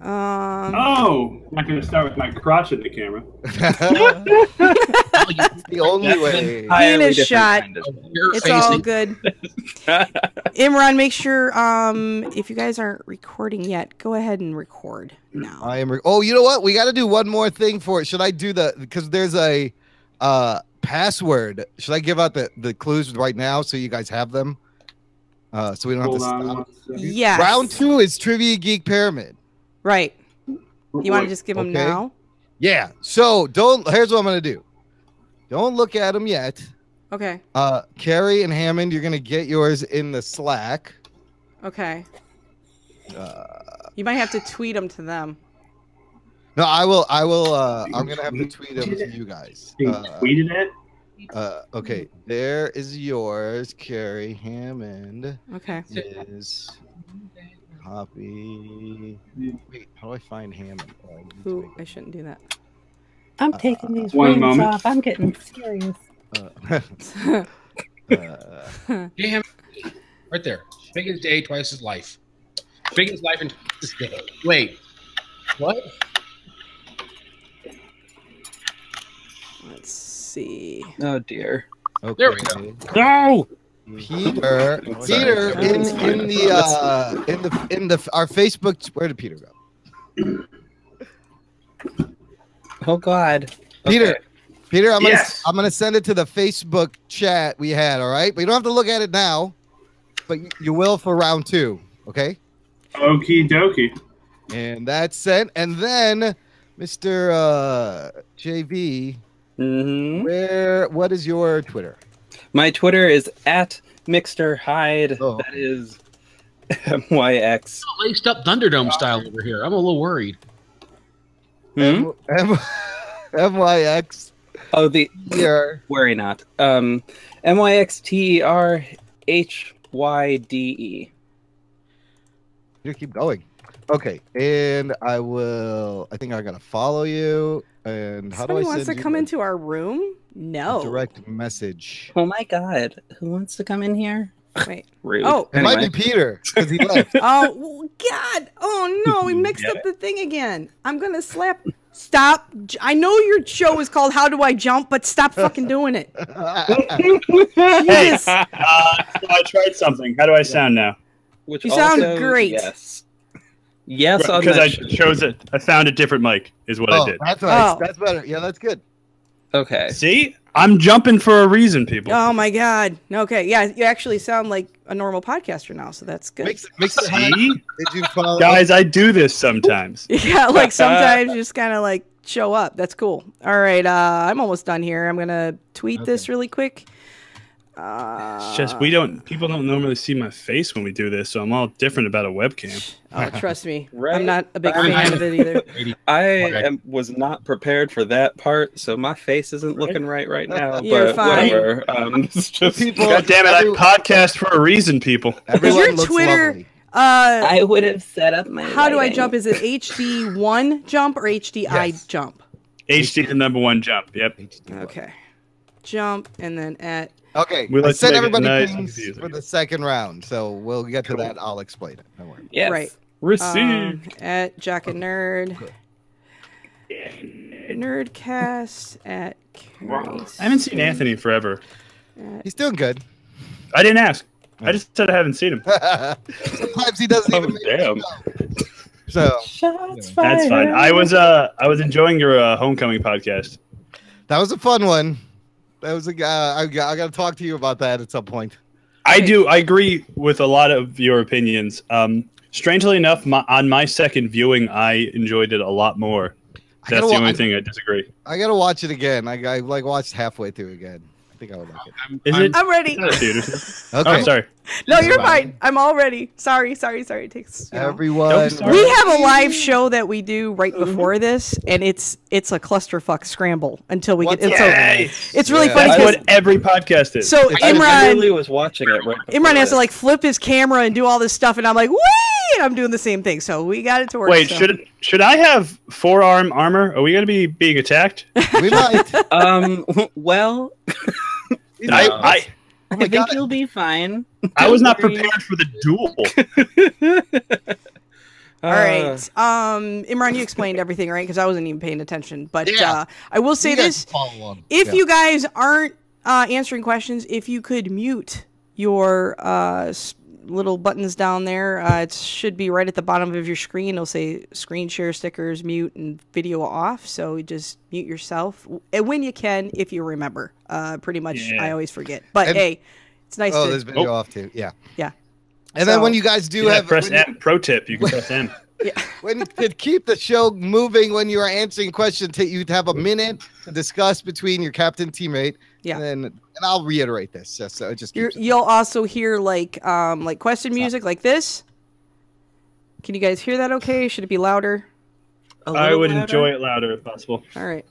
Oh, I'm not going to start with my crotch in the camera. The only way. Penis shot. It's all good. Imran, make sure if you guys aren't recording yet, go ahead and record now. I am. Oh, you know what? We got to do one more thing for it. Should I do because there's a password. Should I give out the clues right now so you guys have them? So we don't have to stop. Yes. Round 2 is Trivia Geek Pyramid. Right. You want to just give them now? Yeah. So here's what I'm gonna do. Don't look at them yet. Okay. Carrie and Hammond, you're gonna get yours in the Slack. Okay. You might have to tweet them to them. No, I will. I'm gonna have to tweet them to you guys. Tweeted it. Okay. There is yours, Carrie. Hammond. Okay. Is copy. Wait, how do I find Hammond? Ooh, I shouldn't do that. I'm taking these rings off. I'm getting serious. Damn. Right there. Big as day, twice as life. Big as life and twice as day. Wait. What? Let's see. Oh dear. Okay. There we go. No. Peter in our Facebook. Where did Peter go? Oh God. Peter. Okay. Peter, I'm gonna send it to the Facebook chat we had. All right, but you don't have to look at it now, but you will for round 2. Okay. Okie dokie. And that's sent. And then, Mr. JV, what is your Twitter? My Twitter is @Myxter Hyde. Oh. That is MYX. Laced up Thunderdome style over here. I'm a little worried. MYX. Oh, worry not. MYXTERHYDE. You keep going. Okay, and I think I gotta follow you. And how Somebody do I wants send to come into our room? No. Direct message. Oh my God. Who wants to come in here? Wait. Rude. Oh, it might be Peter because he left. Oh God! Oh no, we mixed up the thing again. I'm gonna slap. Stop! I know your show is called "How Do I Jump," but stop fucking doing it. Hey, I tried something. How do I sound now? Which you sound great. Yes. Yes, because I chose it. I found a different mic. Is what I did. That's right. That's better. Yeah, that's good. Okay. See, I'm jumping for a reason, people. Oh my God. Okay. Yeah, you actually sound like a normal podcaster now, so that's good. See? Guys, I do this sometimes. Yeah, like sometimes you just kind of like show up. That's cool. All right, I'm almost done here. I'm gonna tweet this really quick. It's just people don't normally see my face when we do this, so I'm all different about a webcam. Oh, trust me, Right. I'm not a big fan of it either. I was not prepared for that part, so my face isn't looking right now. You're but fine. whatever. It's just God damn it! I podcast for a reason, people. Is your Twitter? I would have set up my. How do I jump? Is it HD1 jump or HDI jump? HD the #1 jump. Yep. Okay. Jump and then at. Okay, I sent everybody things for the second round, so we'll get to that. I'll explain it. Don't worry. Yes. Right. Receive. At Jack and Nerd. Nerdcast at Carrie's. I haven't seen Anthony forever. He's doing good. I didn't ask. I just said I haven't seen him. Sometimes he doesn't even make damn. So Shots that's fine. I was enjoying your homecoming podcast. That was a fun one. That was a guy. I got to talk to you about that at some point. I do. I agree with a lot of your opinions. Strangely enough, on my second viewing, I enjoyed it a lot more. That's the only thing I disagree. I got to watch it again. I like watched halfway through again. I think I would like it. I'm ready. Okay. Oh, sorry. No, you're fine. I'm all ready. Sorry. It takes everyone. We have a live show that we do right before this, and it's a clusterfuck scramble until we get. It's really funny. That's what every podcast is. So I literally was watching it. Right Imran has to like flip his camera and do all this stuff, and I'm like, wait, I'm doing the same thing. So we got it to work. Wait, should I have forearm armor? Are we going to be being attacked? We might. Well. I think you'll be fine. I was not prepared for the duel. All right. Imran, you explained everything, right? Because I wasn't even paying attention. But I will say this. If you guys aren't answering questions, if you could mute your little buttons down there, it should be right at the bottom of your screen. It'll say screen share, stickers, mute, and video off. So just mute yourself. And when you can, if you remember. Pretty much, I always forget. But hey, it's nice to... Oh, there's video off too. Yeah. Yeah. And then when you guys do have press M. Pro tip: you can press M. Yeah. When to keep the show moving, when you are answering questions, you'd have a minute to discuss between your captain teammate. Yeah. And I'll reiterate this. So it just you'll also hear like question music like this. Can you guys hear that? Okay. Should it be louder? I would enjoy it louder if possible. All right.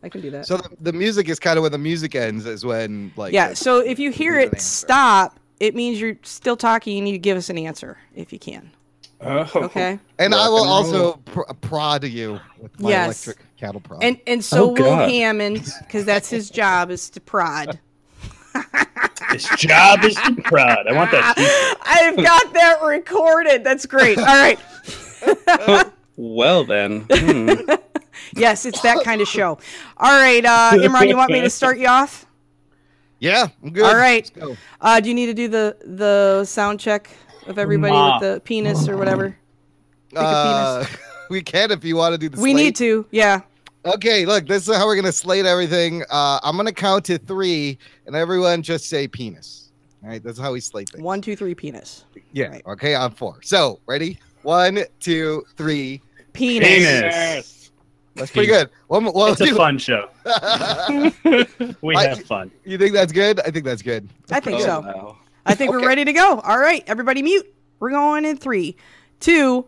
I can do that. So the music is kind of when the music ends, is when like So if you hear it stop, it means you're still talking. You need to give us an answer if you can. Okay. And I will also prod you with my electric cattle prod. And so will Hammond, because that's his job, is to prod. His job is to prod. I want that. I've got that recorded. That's great. All right. Well then. Yes, it's that kind of show. All right, Imran, you want me to start you off? Yeah, I'm good. All right. Do you need to do the sound check of everybody with the penis or whatever? Penis. We can if you want to do the We slate. need to, yeah. Okay, look, this is how we're going to slate everything. I'm going to count to 3, and everyone just say penis. All right, that's how we slate things. 1, 2, 3, penis. Yeah, right. Okay, on 4. So, ready? 1, 2, 3. Penis. That's pretty good. It's a fun show. We have fun. You think that's good? I think that's good. I think so. Wow. I think we're ready to go. All right, everybody mute. We're going in 3, 2.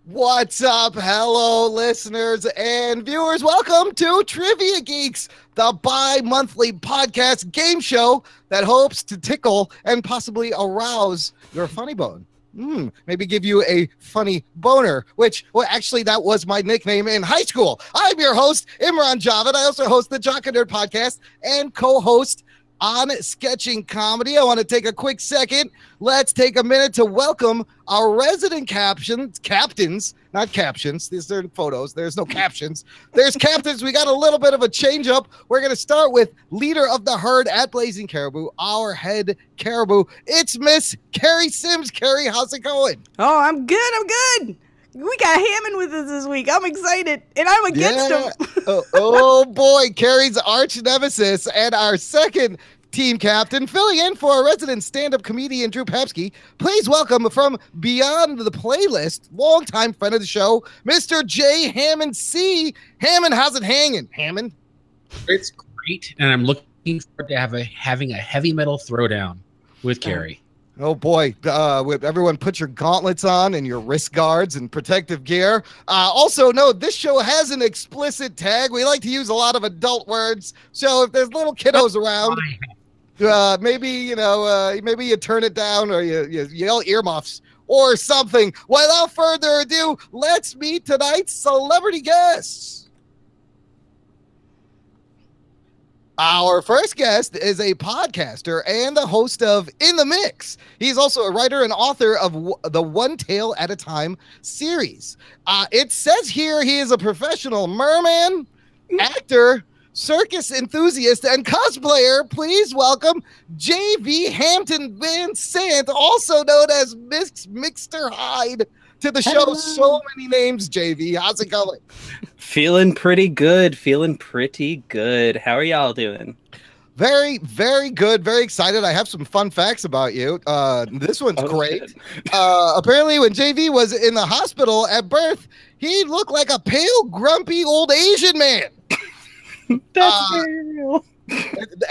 What's up? Hello, listeners and viewers. Welcome to Trivia Geeks, the bi-monthly podcast game show that hopes to tickle and possibly arouse your funny bone. Maybe give you a funny boner, which, well, actually, that was my nickname in high school. I'm your host, Imran Javed. I also host the Jock and Nerd podcast and co-host on Sketching Comedy. I want to take a quick second. Let's take a minute to welcome our resident captains, not captions. These are photos. There's no captions. There's captains. We got a little bit of a change up. We're going to start with leader of the herd at Blazing Caribou, our head caribou. It's Miss Carrie Sims. Carrie, how's it going? Oh, I'm good. We got Hammond with us this week. I'm excited, and I'm against him. oh boy, Carrie's arch nemesis, and our second team captain, filling in for our resident stand-up comedian Drew Pepsky. Please welcome from beyond the playlist, longtime friend of the show, Mr. J. Hammond C. Hammond, how's it hanging? Hammond, it's great, and I'm looking forward to having a heavy metal throwdown with Carrie. Oh boy, everyone put your gauntlets on and your wrist guards and protective gear. Also, no, this show has an explicit tag. We like to use a lot of adult words. So if there's little kiddos around, maybe you turn it down or you yell earmuffs or something. Without further ado, let's meet tonight's celebrity guests. Our first guest is a podcaster and the host of In the Mix. He's also a writer and author of the One Tale at a Time series. It says here he is a professional merman, actor, circus enthusiast, and cosplayer. Please welcome J.V. Hampton Van Sant, also known as Myxter Hyde, to the show. Hello. So many names, JV. How's it going? Feeling pretty good. How are y'all doing? Very, very good. Very excited. I have some fun facts about you. This one's great. Apparently, when JV was in the hospital at birth, he looked like a pale, grumpy old Asian man. That's very real.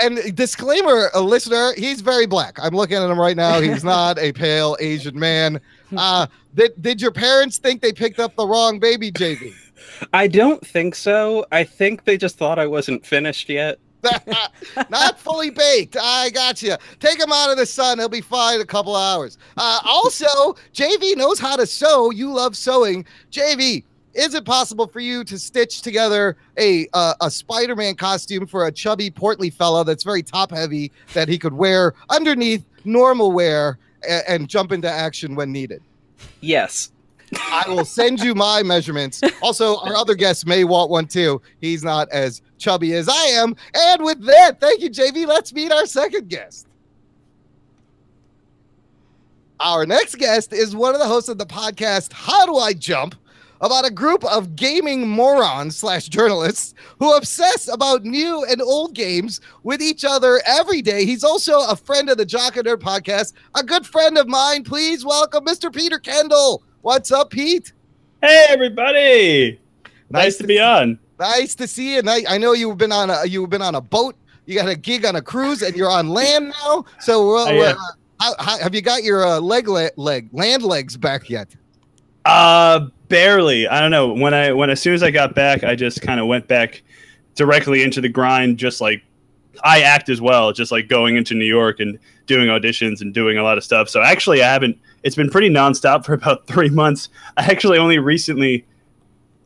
And disclaimer, a listener, he's very black. I'm looking at him right now. He's not a pale Asian man. Did your parents think they picked up the wrong baby, JV? I don't think so. I think they just thought I wasn't finished yet. Not fully baked. I got you. Take him out of the sun. He'll be fine in a couple hours. Also, JV knows how to sew. You love sewing. JV, is it possible for you to stitch together a Spider-Man costume for a chubby, portly fella that's very top-heavy that he could wear underneath normal wear and jump into action when needed? Yes. I will send you my measurements. Also, our other guest may want one too. He's not as chubby as I am. And with that, thank you, JV. Let's meet our second guest. Our next guest is one of the hosts of the podcast, How Do I Jump? About a group of gaming morons / journalists who obsess about new and old games with each other every day. He's also a friend of the Jock and Nerd podcast, a good friend of mine. Please welcome Mr. Peter Kendall. What's up, Pete? Hey, everybody! Nice to be on. Nice to see you. I know you've been on a boat. You got a gig on a cruise, and you're on land now. So, have you got your land legs back yet? Barely. I don't know. When as soon as I got back, I just kind of went back directly into the grind. Just like I act as well, just like going into New York and doing auditions and doing a lot of stuff. So actually, I haven't. It's been pretty nonstop for about 3 months. I actually only recently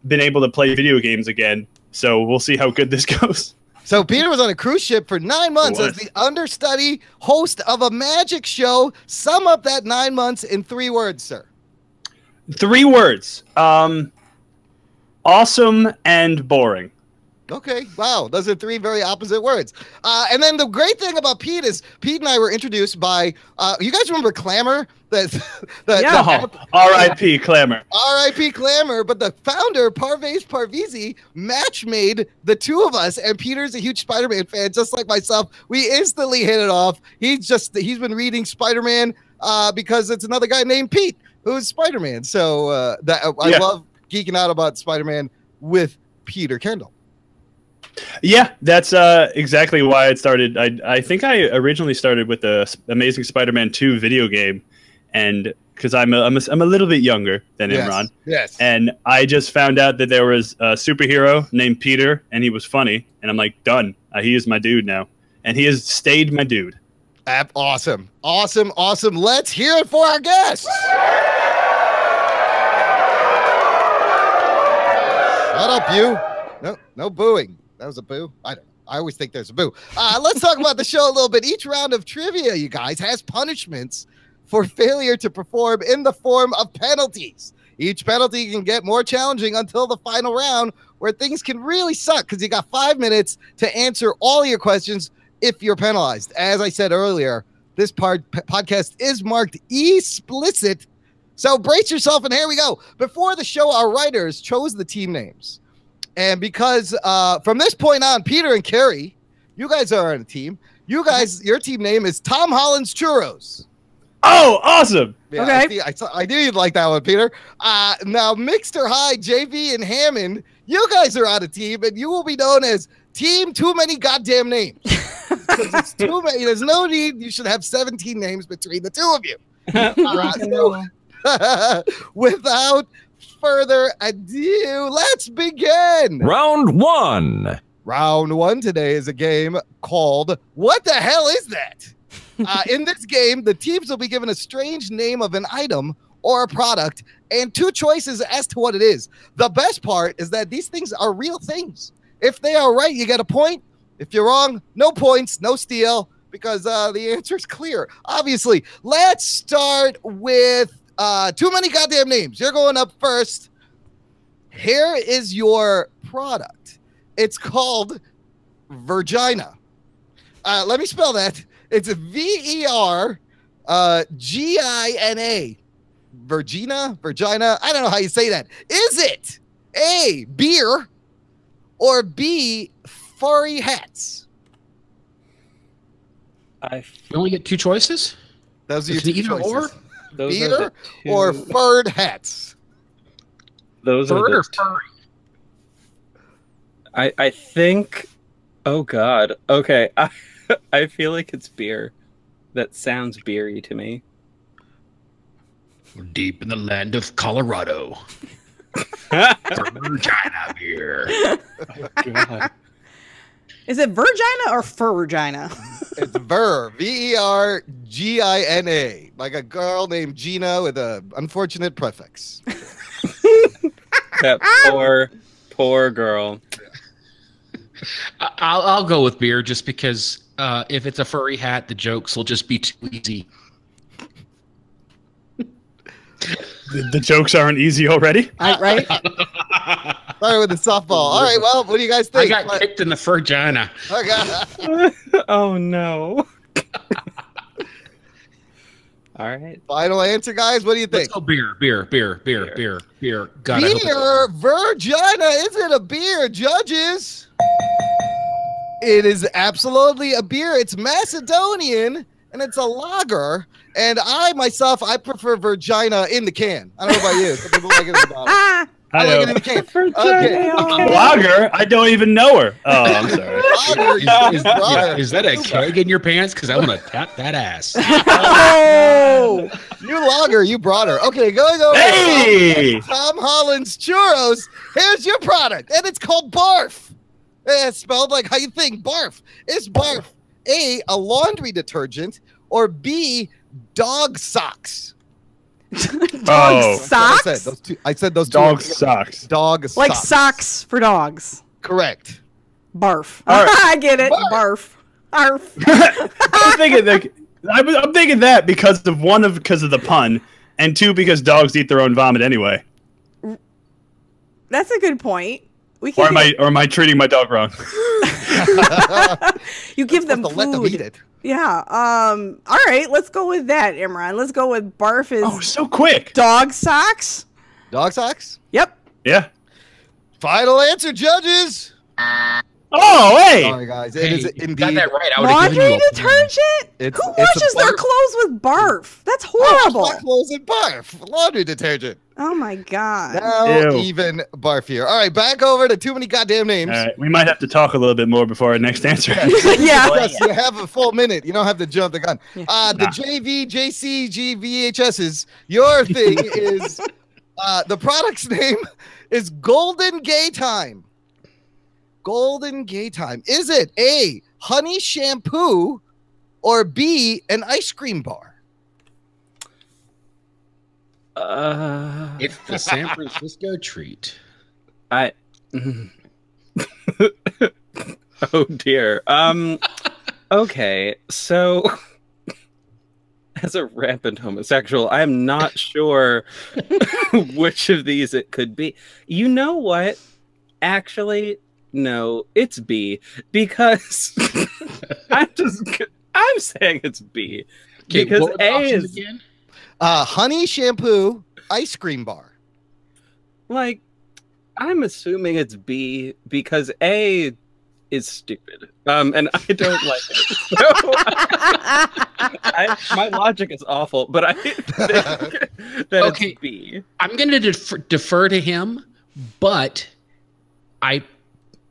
been able to play video games again. So we'll see how good this goes. So Peter was on a cruise ship for 9 months as the understudy host of a magic show. Sum up that 9 months in 3 words, sir. 3 words. Awesome and boring. Okay, wow, those are 3 very opposite words. And then the great thing about Pete is Pete and I were introduced by, you guys remember Clamor? R.I.P. Clamor. R.I.P. Clamor, but the founder, Parvez Parvizi, match made the 2 of us, and Peter's a huge Spider-Man fan, just like myself. We instantly hit it off. He's been reading Spider-Man because it's another guy named Pete who's Spider-Man. So I love geeking out about Spider-Man with Peter Kendall. Yeah, that's exactly why it started. I think I originally started with the Amazing Spider-Man 2 video game, and because I'm a little bit younger than Imran. Yes. And I just found out that there was a superhero named Peter, and he was funny, and I'm like, done. He is my dude now, and he has stayed my dude. Awesome. Let's hear it for our guest. Shut up, you. No booing. That was a boo. I always think there's a boo. Let's talk about the show a little bit. Each round of trivia, you guys, has punishments for failure to perform in the form of penalties. Each penalty can get more challenging until the final round, where things can really suck because you got 5 minutes to answer all your questions if you're penalized. As I said earlier, this podcast is marked explicit, so brace yourself, and here we go. Before the show, our writers chose the team names. And because from this point on, Peter and Carrie, you guys are on a team. You guys, your team name is Tom Holland's Churros. Oh, awesome. Yeah, okay. I knew you'd like that one, Peter. Now, Myxter, Hyde, JV, and Hammond, you guys are on a team, and you will be known as Team Too Many Goddamn Names. Because it's too many. There's no need. You should have 17 names between the 2 of you. Without further ado, let's begin. Round 1. Round 1 today is a game called What the Hell Is That? In this game, the teams will be given a strange name of an item or a product and 2 choices as to what it is. The best part is that these things are real things. If they are right, you get a point. If you're wrong, no points, no steal, because the answer is clear. Obviously, let's start with Too Many Goddamn Names. You're going up first. Here is your product. It's called Virgina. Let me spell that. It's Vergina. Virgina. I don't know how you say that. Is it A, beer, or B, furry hats? We only get 2 choices? Those are your 2 choices. Or? Beer or furred hats? Those Furred are or furry? I think. Oh God. Okay. I feel like it's beer. That sounds beery to me. We're deep in the land of Colorado. Virgina beer. Oh, God. Is it Virgina or Furgina? It's Vergina, like a girl named Gina with an unfortunate prefix. That poor girl. I'll go with beer just because if it's a furry hat, the jokes will just be too easy. The jokes aren't easy already. Right? Sorry with the softball. All right, well, what do you guys think? I got kicked in the vagina. Okay. Oh no. All right. Final answer, guys. What do you think? Let's go beer. God, Beer, Virgina. Is it a beer, judges? It is absolutely a beer. It's Macedonian, and it's a lager. And I prefer Virgina in the can. I don't know about you. Some people like it in the bottle. I like it in the can. Okay. Lager? I don't even know her. Oh, I'm sorry. Is that a keg in your pants? Because I want to tap that ass. Oh! You lager, you brought her. Okay, going over. Hey! Tom Holland's Churros. Here's your product, and it's called Barf. It's spelled like how you think. Barf. Is Barf A, a laundry detergent, or B, dog socks? Dog socks? I said those two. Dog socks. Dog socks. Like socks for dogs. Correct. Barf. All right. I get it. Barf. Barf. I'm thinking that because of the pun, and two because dogs eat their own vomit anyway. That's a good point. Or am I treating my dog wrong? You give them food. Let them eat it. Yeah. All right. Let's go with that, Imran. Let's go with Barf is. Oh, so quick. Dog socks. Dog socks. Yep. Yeah. Final answer, judges. Oh, hey. Sorry, guys. It is indeed. Got that right. I Laundry detergent? Who washes their clothes with barf? That's horrible. My clothes and barf. Laundry detergent. Oh my god. Now even barfier. All right, back over to too many goddamn names. All right, we might have to talk a little bit more before our next answer. Yeah. Yes, you have a full minute. You don't have to jump the gun. The JV, JC, GVHSs. Your thing is the product's name is Golden Gay Time. Golden Gay Time. Is it A, honey shampoo, or B, an ice cream bar? It's the San Francisco treat. Oh dear. Okay, so as a rampant homosexual, I am not sure which of these it could be. You know what? Actually, no, it's B, because I'm saying it's B. Okay, because what were the A options is again? Honey shampoo, ice cream bar. like, I'm assuming it's B because A is stupid. And I don't like it. So my logic is awful, but I think that it's B. I'm going to defer to him, but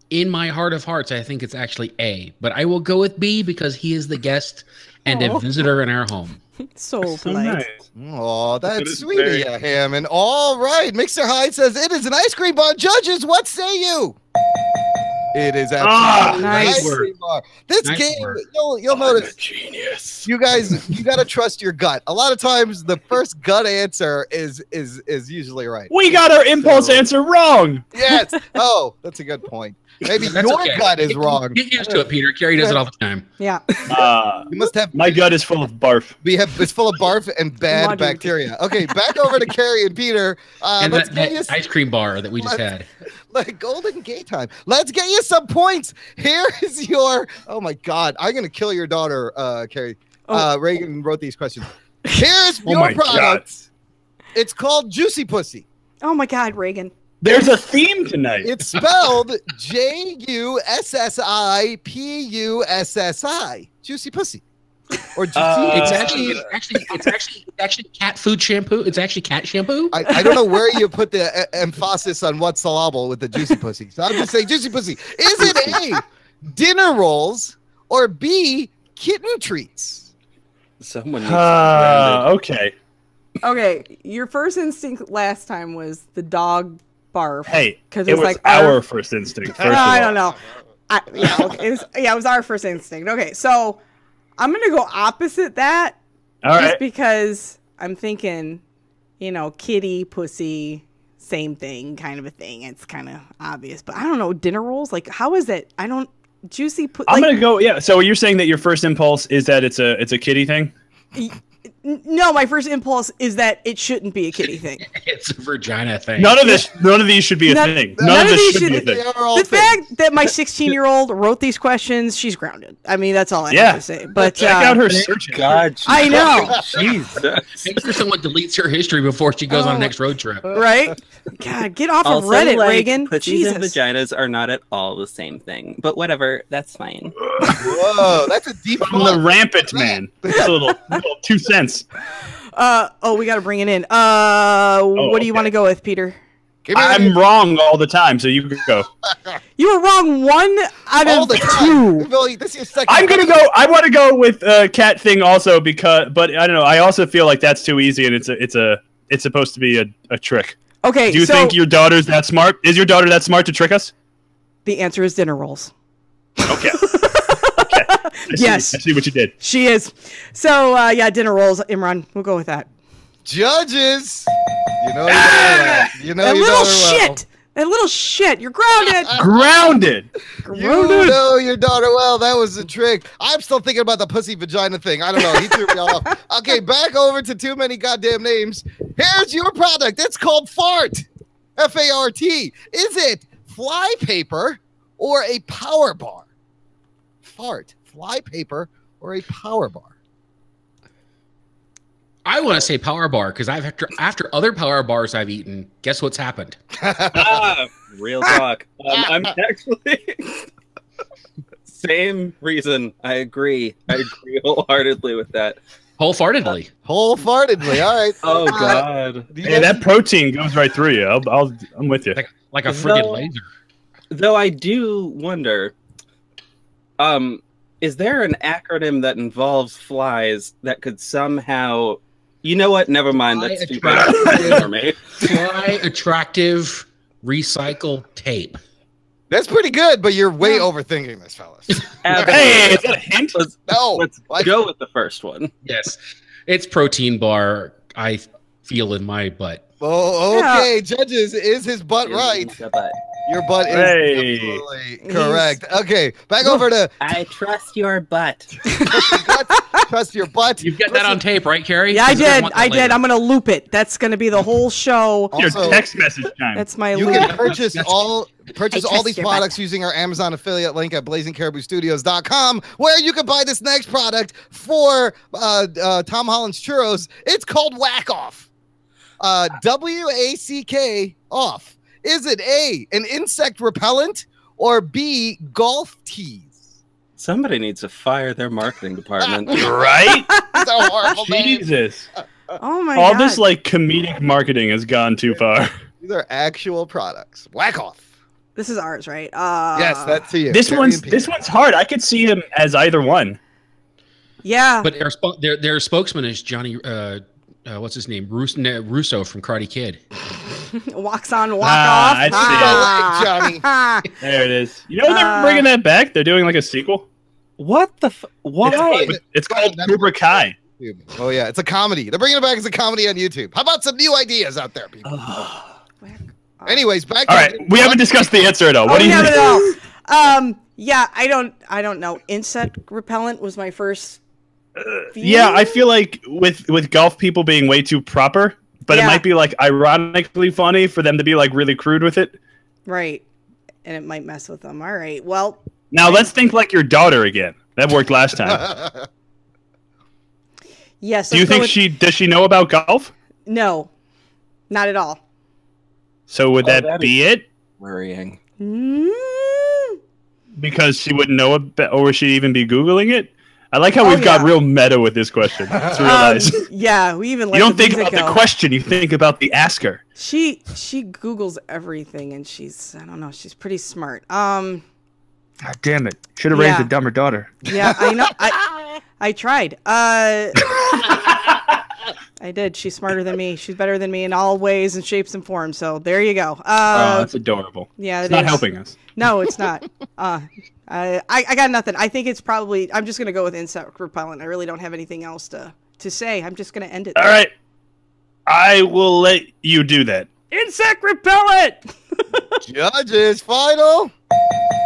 in my heart of hearts, I think it's actually A. But I will go with B because he is the guest and a visitor in our home. So polite. Nice. Oh, that's sweet of you, Hammond. All right, Myxter Hyde says it is an ice cream bar. Judges, what say you? It is absolutely nice ice cream bar. This game, you'll notice. Genius. You guys, you gotta trust your gut. A lot of times, the first gut answer is usually right. We got our impulse answer wrong. Yes. Oh, that's a good point. Maybe your gut is wrong. Get used to it, Peter. Carrie does it all the time. Yeah. You must have. My gut is full of barf. It's full of barf and bad bacteria. Okay, back over to Carrie and Peter. And that ice cream bar that we just had. Like Golden Gay Time. Let's get you some points. Here is your. Oh my God, I'm gonna kill your daughter, Carrie. Reagan wrote these questions. Here's your product. It's called Juicy Pussy. Oh my God, Reagan. There's a theme tonight. It's spelled JUSSIPUSSI. Juicy Pussy. Or juicy. It's actually cat food shampoo. It's actually cat shampoo. I don't know where you put the emphasis on what syllable with the Juicy Pussy. So I'm just saying Juicy Pussy. Is it A, dinner rolls, or B, kitten treats? Someone needs to okay. Okay, your first instinct last time was the dog barf. Hey, because it was like our first instinct. First I don't know. It was our first instinct. Okay, so I'm gonna go opposite that. All right. Just because I'm thinking, kitty, pussy, same thing, kind of a thing. It's kind of obvious, but I don't know. Dinner rolls, like, how is it? I don't juicy. I'm gonna go. Yeah. So you're saying that your first impulse is that it's a kitty thing? No, my first impulse is that it shouldn't be a kitty thing. It's a vagina thing. None of these should be a thing. None of this should be a thing. The fact that my 16-year-old wrote these questions, she's grounded. I mean, that's all I have to say. But check out her search. God, I know. Jesus. Make sure someone deletes her history before she goes on the next road trip. Right? God, get off Also, of Reddit, Reagan. Pussies Jesus. and vaginas are not at all the same thing. But whatever, that's fine. Whoa, that's a deep From the rampant man. That's a little 2 cents. We got to bring it in. What do you want to go with, Peter? I'm wrong all the time, so you go. You were wrong 1 out of 2. Billy, this is your second. I'm gonna go. I want to go with cat thing also but I don't know. I also feel like that's too easy, and it's supposed to be a trick. Okay. Do you think your daughter's that smart? Is your daughter that smart to trick us? The answer is dinner rolls. Okay. Yes. I see what you did. She is. So, dinner rolls. Imran, we'll go with that. Judges. That little shit. That little shit. You're grounded. Grounded. You know your daughter well. That was a trick. I'm still thinking about the pussy vagina thing. I don't know. He threw me off. Okay, back over to too many goddamn names. Here's your product. It's called Fart. F-A-R-T. Is it fly paper or a power bar? Fart. Fly paper or a power bar? I want to say power bar because after other power bars I've eaten, guess what's happened? Real talk. I'm actually same reason. I agree wholeheartedly with that. Wholeheartedly. Wholeheartedly. All right. Oh God. Hey, that protein goes right through you. I'm with you. Like a friggin' laser. Though I do wonder, is there an acronym that involves flies that could somehow? You know what? Never mind. That's too bad for me. Fly attractive recycle tape. That's pretty good, but you're way overthinking this, fellas. Hey, is that a hint? Let's go with the first one. Yes, it's protein bar. I feel in my butt. Oh, okay. Yeah. Judges, is his butt right? Your butt is absolutely correct. Okay, back over to... I trust your butt. Trust your butt. You've got that on tape, right, Carrie? Yeah, I did. I'm going to loop it. That's going to be the whole show. Your text message time. That's my loop. You can purchase all these products using our Amazon affiliate link at blazingcariboustudios.com, where you can buy this next product for Tom Holland's Churros. It's called Whack Off. W-A-C-K off. Is it A, an insect repellent, or B, golf tees? Somebody needs to fire their marketing department. Right? It's a horrible Jesus. Oh my All God. this like comedic marketing has gone too far. These are actual products. Whack Off. This is ours, right? Yes, that's to you. This one's hard. I could see him as either one. Yeah. But their spokesman is Johnny what's his name? Russo from Karate Kid. Walks on, walk off. I see. Johnny. There it is. You know they're bringing that back? They're doing like a sequel. What the why? It's called Cobra Kai. Oh yeah, it's a comedy. They're bringing it back as a comedy on YouTube. How about some new ideas out there, people? Anyways, back to... All right, we haven't discussed the answer at all. What do you think? Yeah, I don't know. Insect repellent was my first yeah, I feel like with golf people being way too proper, but it might be like ironically funny for them to be like really crude with it. Right. And it might mess with them. All right. Well, now let's think like your daughter again. That worked last time. Yes. Do you think does she know about golf? No. Not at all. So would that be it? Worrying. Because she wouldn't know about, or would she even be Googling it? I like how we've got real meta with this question. It's real nice. Yeah, we even you don't think about the question, you think about the asker. She Googles everything, and she's pretty smart. God damn it! Should have raised a dumber daughter. Yeah, I know. I tried. I did. She's smarter than me. She's better than me in all ways and shapes and forms. So there you go. Oh, that's adorable. Yeah, it's not helping us. No, it's not. I got nothing. I think it's probably. I'm just gonna go with insect repellent. I really don't have anything else to say. I'm just gonna end it there. All right, I will let you do that. Insect repellent. Judges, final.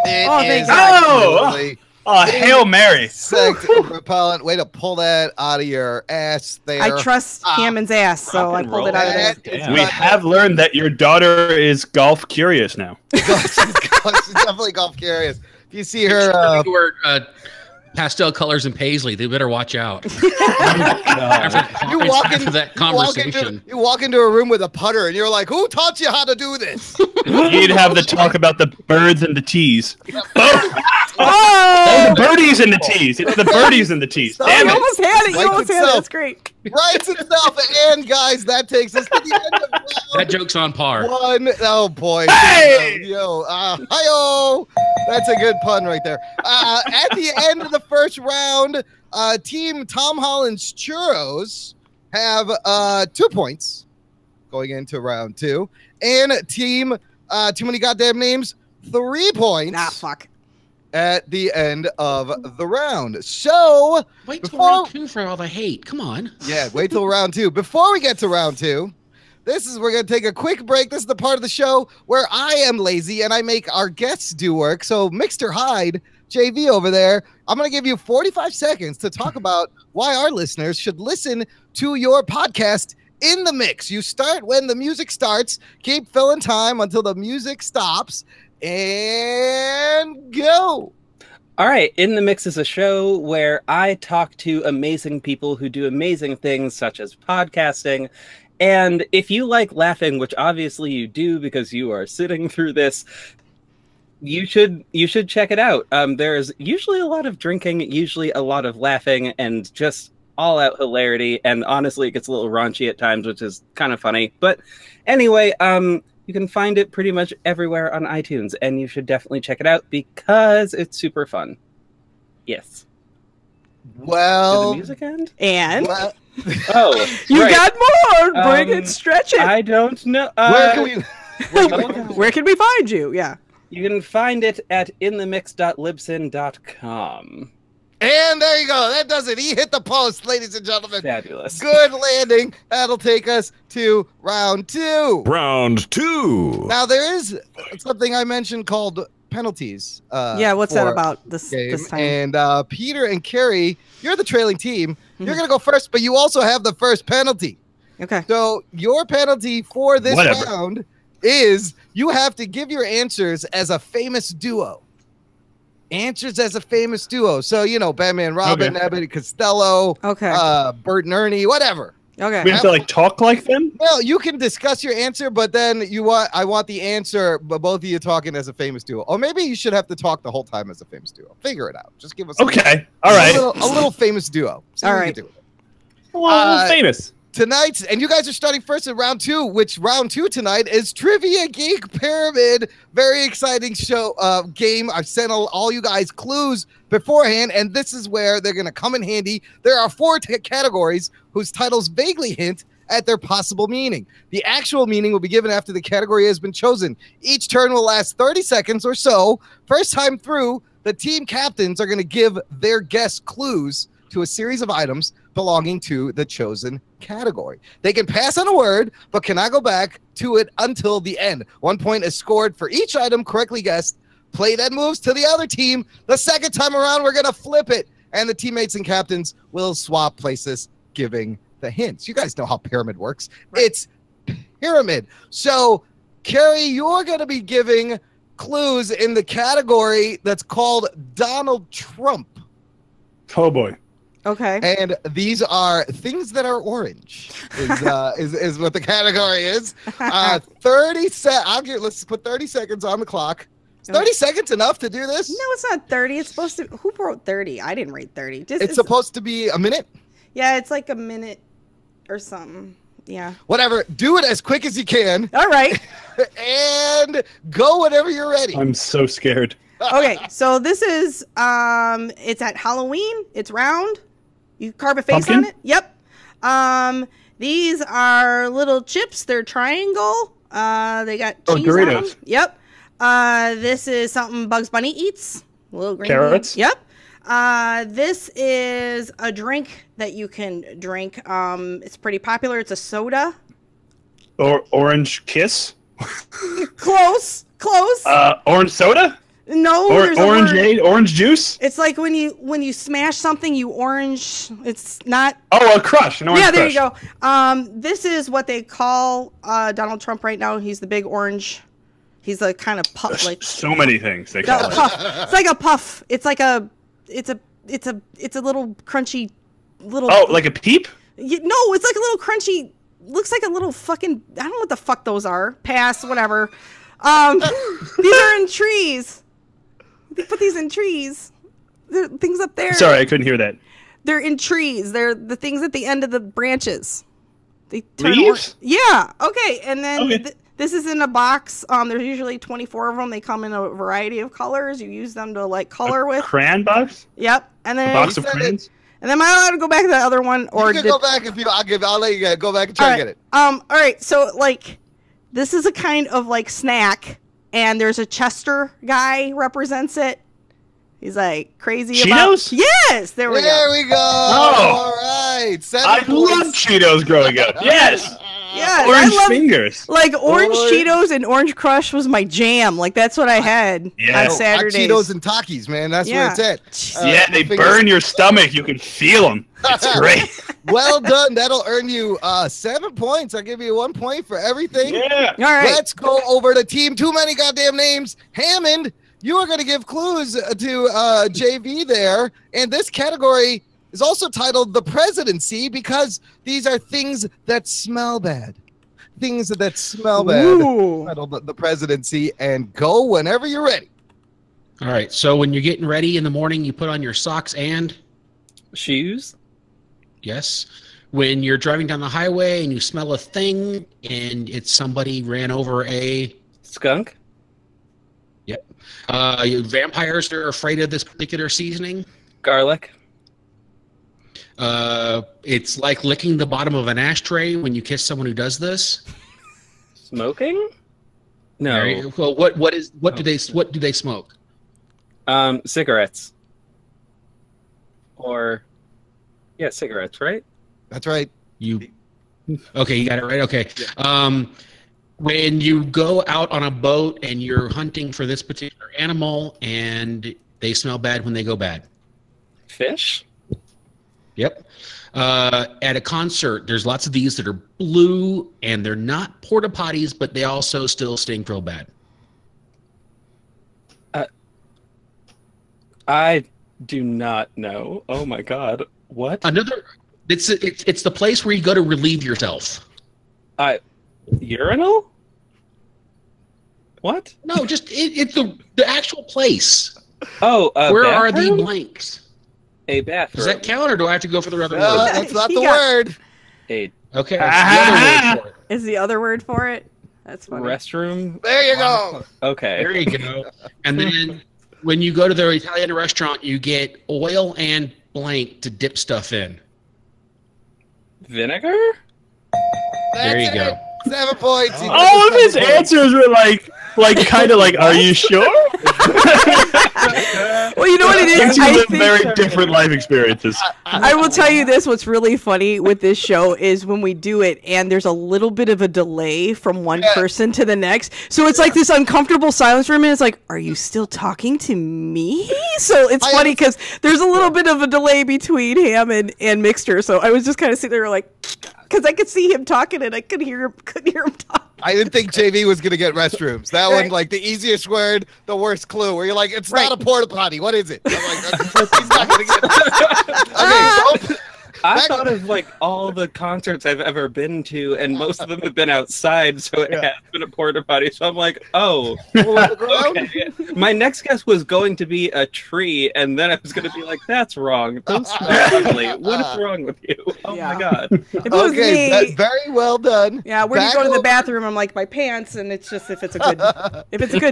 Thank God. Oh, Hail Mary. Insect repellent. Way to pull that out of your ass there. I trust Hammond's ass, so I pulled it out of there. We have learned that your daughter is golf curious now. She's definitely golf curious. If you see her... pastel colors and paisley, they better watch out. You walk into a room with a putter and you're like, who taught you how to do this? You'd have the talk about the birds and the tees. Oh, the birdies and the tees. You know, the birdies and the tees. Damn You it. almost had it. You almost had it. That's great. Writes itself. And guys, that takes us to the end of round that joke's on par. one. Oh boy. Hey! Yo, hi-yo. That's a good pun right there. At the end of the first round, Team Tom Holland's Churros have 2 points going into round 2. And Team Too Many Goddamn Names, 3 points. Nah, fuck. At the end of the round. So wait till round 2 for all the hate. Come on. Yeah, wait till round 2. Before we get to round 2, we're gonna take a quick break. This is the part of the show where I am lazy and I make our guests do work. So Myxter, Hyde, JV over there, I'm gonna give you 45 seconds to talk about why our listeners should listen to your podcast In the Mix. You start when the music starts. Keep filling time until the music stops. And go. All right. In the Mix is a show where I talk to amazing people who do amazing things, such as podcasting. And if you like laughing, which obviously you do because you are sitting through this, you should check it out. There's usually a lot of drinking, usually a lot of laughing, and just all out hilarity. And honestly, it gets a little raunchy at times, which is kind of funny. But anyway, you can find it pretty much everywhere on iTunes, and you should definitely check it out because it's super fun. Yes. Well, did the music end? And you got more. Bring it, stretch it. I don't know. Where can we find you? Yeah. You can find it at inthemix.libsyn.com. And there you go. That does it. He hit the post, ladies and gentlemen. Fabulous. Good landing. That'll take us to round 2. Round 2. Now, there is something I mentioned called penalties. Yeah, what's that about this time? And Peter and Carrie, you're the trailing team. You're going to go first, but you also have the first penalty. Okay. So your penalty for this round is you have to give your answers as a famous duo. Answers as a famous duo. So, you know, Batman, Robin, Abbott and Costello, Bert and Ernie, whatever. Okay. We have to like talk like them? Well, you can discuss your answer, but then I want the answer, but both of you talking as a famous duo. Or maybe you should have to talk the whole time as a famous duo. Figure it out. Just give us all right. A little famous duo. See all what right. you can do with it. Well, famous. Tonight's, and you guys are starting first in round 2, which round 2 tonight is Trivia Geek Pyramid. Very exciting show game. I've sent all you guys clues beforehand, and this is where they're going to come in handy. There are 4 categories whose titles vaguely hint at their possible meaning. The actual meaning will be given after the category has been chosen. Each turn will last 30 seconds or so. First time through, the team captains are going to give their guests clues to a series of items belonging to the chosen category. They can pass on a word, but cannot go back to it until the end. 1 point is scored for each item correctly guessed. Play that moves to the other team. The second time around, we're going to flip it, and the teammates and captains will swap places, giving the hints. You guys know how pyramid works. Right. It's pyramid. So, Carrie, you're going to be giving clues in the category that's called Donald Trump. Oh, boy. Okay. And these are things that are orange is what the category is. 30 let's put 30 seconds on the clock. Is 30 seconds enough to do this? No, it's not 30. It's supposed to. Who wrote 30? I didn't write 30. It's supposed to be a minute? Yeah, it's like a minute or something. Yeah. Whatever. Do it as quick as you can. All right. And go whenever you're ready. I'm so scared. Okay, so this is it's at Halloween. It's round. You carve a face on it. Yep. These are little chips. They're triangle. They got cheese on them. Yep. This is something Bugs Bunny eats. Little green carrots. Yep. This is a drink that you can drink. It's pretty popular. It's a soda. Or orange kiss. Close. Orange soda. No, orange juice. It's like when you smash something, you orange. It's not. Oh, a crush. An orange there crush. you go. This is what they call Donald Trump right now. He's the big orange. He's a kind of puff. Like so many things they call it. Puff. It's like a puff. It's like a. It's a little crunchy, little. Oh, like a peep? No, it's like a little crunchy. Looks like a little fucking. I don't know what the fuck those are. Pass. Whatever. These are in trees. They put these in trees. There are things up there. Sorry, I couldn't hear that. They're in trees. They're the things at the end of the branches. They turn leaves? Yeah. Okay. And then this is in a box. There's usually 24 of them. They come in a variety of colors. You use them to like color with. Crayon box? Yep. And then a box of crayons? And then am I allowed to go back to that other one? Or you can go back if you. I'll let you go back and try to get it. All right. So like, this is a kind of like snack. And there's a Chester guy represents it. He's like crazy Cheetos? about... Yes! There we go. There we go. Oh. All right. I loved Cheetos growing up. Yes. Yeah, orange fingers. Like orange Cheetos and Orange Crush was my jam. Like that's what I had on Saturdays. Cheetos and Takis, man. That's where it's at. They burn your stomach. You can feel them. It's great. Well done. That'll earn you 7 points. I'll give you 1 point for everything. Yeah. All right. Let's go over to team Too Many Goddamn Names. Hammond, you are going to give clues to JV there. And this category is also titled The Presidency because these are things that smell bad. Things that smell bad. Ooh. Titled The Presidency. And go whenever you're ready. All right. So when you're getting ready in the morning, you put on your socks and shoes. Yes. When you're driving down the highway and you smell a thing and it's somebody ran over a skunk. Yep. Vampires are afraid of this particular seasoning. Garlic. It's like licking the bottom of an ashtray when you kiss someone who does this. Smoking? No. Well, what do they smoke? Cigarettes. Or yeah, cigarettes, right? That's right. Okay, you got it right. Okay. When you go out on a boat and you're hunting for this particular animal and they smell bad when they go bad. Fish? Yep. At a concert, there's lots of these that are blue and they're not porta potties, but they also still stink real bad. I do not know. Oh my god. What? It's the place where you go to relieve yourself. Urinal? What? No, just it's the actual place. Oh, where bathroom? are the blanks? A bathroom. Does that count, or do I have to go for the other word? That's not the word. Okay. That's the other word for it. Is the other word for it? That's funny. Restroom. There you go. Okay. There you go. And then when you go to the Italian restaurant, you get oil and blank to dip stuff in. Vinegar? There you go. 7 points. All of his answers were like kind of like, are you sure? Well, you know what it is? You live very different life experiences. I will tell you this. What's really funny with this show is when we do it and there's a little bit of a delay from one person to the next. So it's like this uncomfortable silence for a minute. It's like, are you still talking to me? So it's funny because there's a little bit of a delay between Ham and Myxter. So I was just kind of sitting there like, because I could see him talking and I couldn't hear him talk. I didn't think JV was going to get restrooms. That one, like the easiest word, the worst clue, where you're like, it's not a porta potty. What is it? I'm like, he's not going to get it. Okay, so I thought of like all the concerts I've ever been to, and most of them have been outside, so it has been a porta potty. So I'm like, oh, okay. My next guess was going to be a tree, and then I was going to be like, that's wrong. Don't smell ugly. What is wrong with you? Oh my god. If it was me, very well done. Yeah, where you go to the bathroom, I'm like my pants, and it's just if it's a good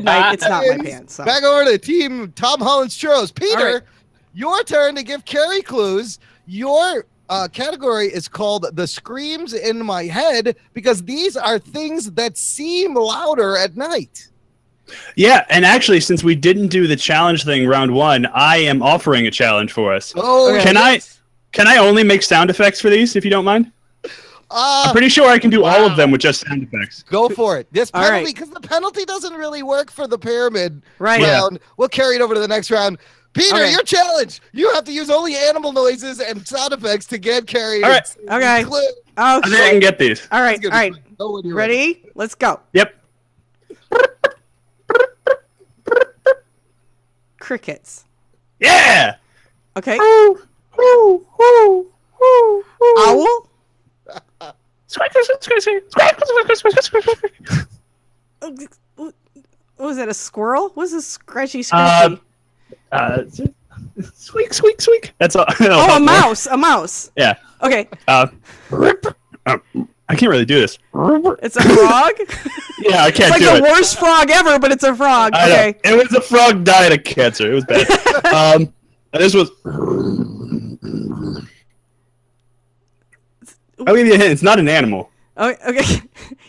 night, it's not my pants. So. Back over to team Tom Holland's Churros. Peter, your turn to give Carrie clues. Your category is called The Screams in My Head, because these are things that seem louder at night. Yeah, and actually, since we didn't do the challenge thing round 1, I am offering a challenge for us. Oh, can I only make sound effects for these, if you don't mind? I'm pretty sure I can do all of them with just sound effects. Go for it. This penalty, because the penalty doesn't really work for the pyramid round. Yeah. We'll carry it over to the next round. Peter, your challenge. You have to use only animal noises and sound effects to get carried. All right. Okay. I think I can get these. All right. All right. Ready? Let's go. Yep. Crickets. Yeah. Okay. Owl. What was that? A squirrel? What's a scratchy? Squeak, squeak, squeak. That's all. Oh, a mouse. A mouse. Yeah. Okay. I can't really do this. It's a frog? Yeah, I can't do it. It's like the worst frog ever, but it's a frog. Okay. It was a frog died of cancer. It was bad. This was... I'll give you a hint. It's not an animal. Oh, okay.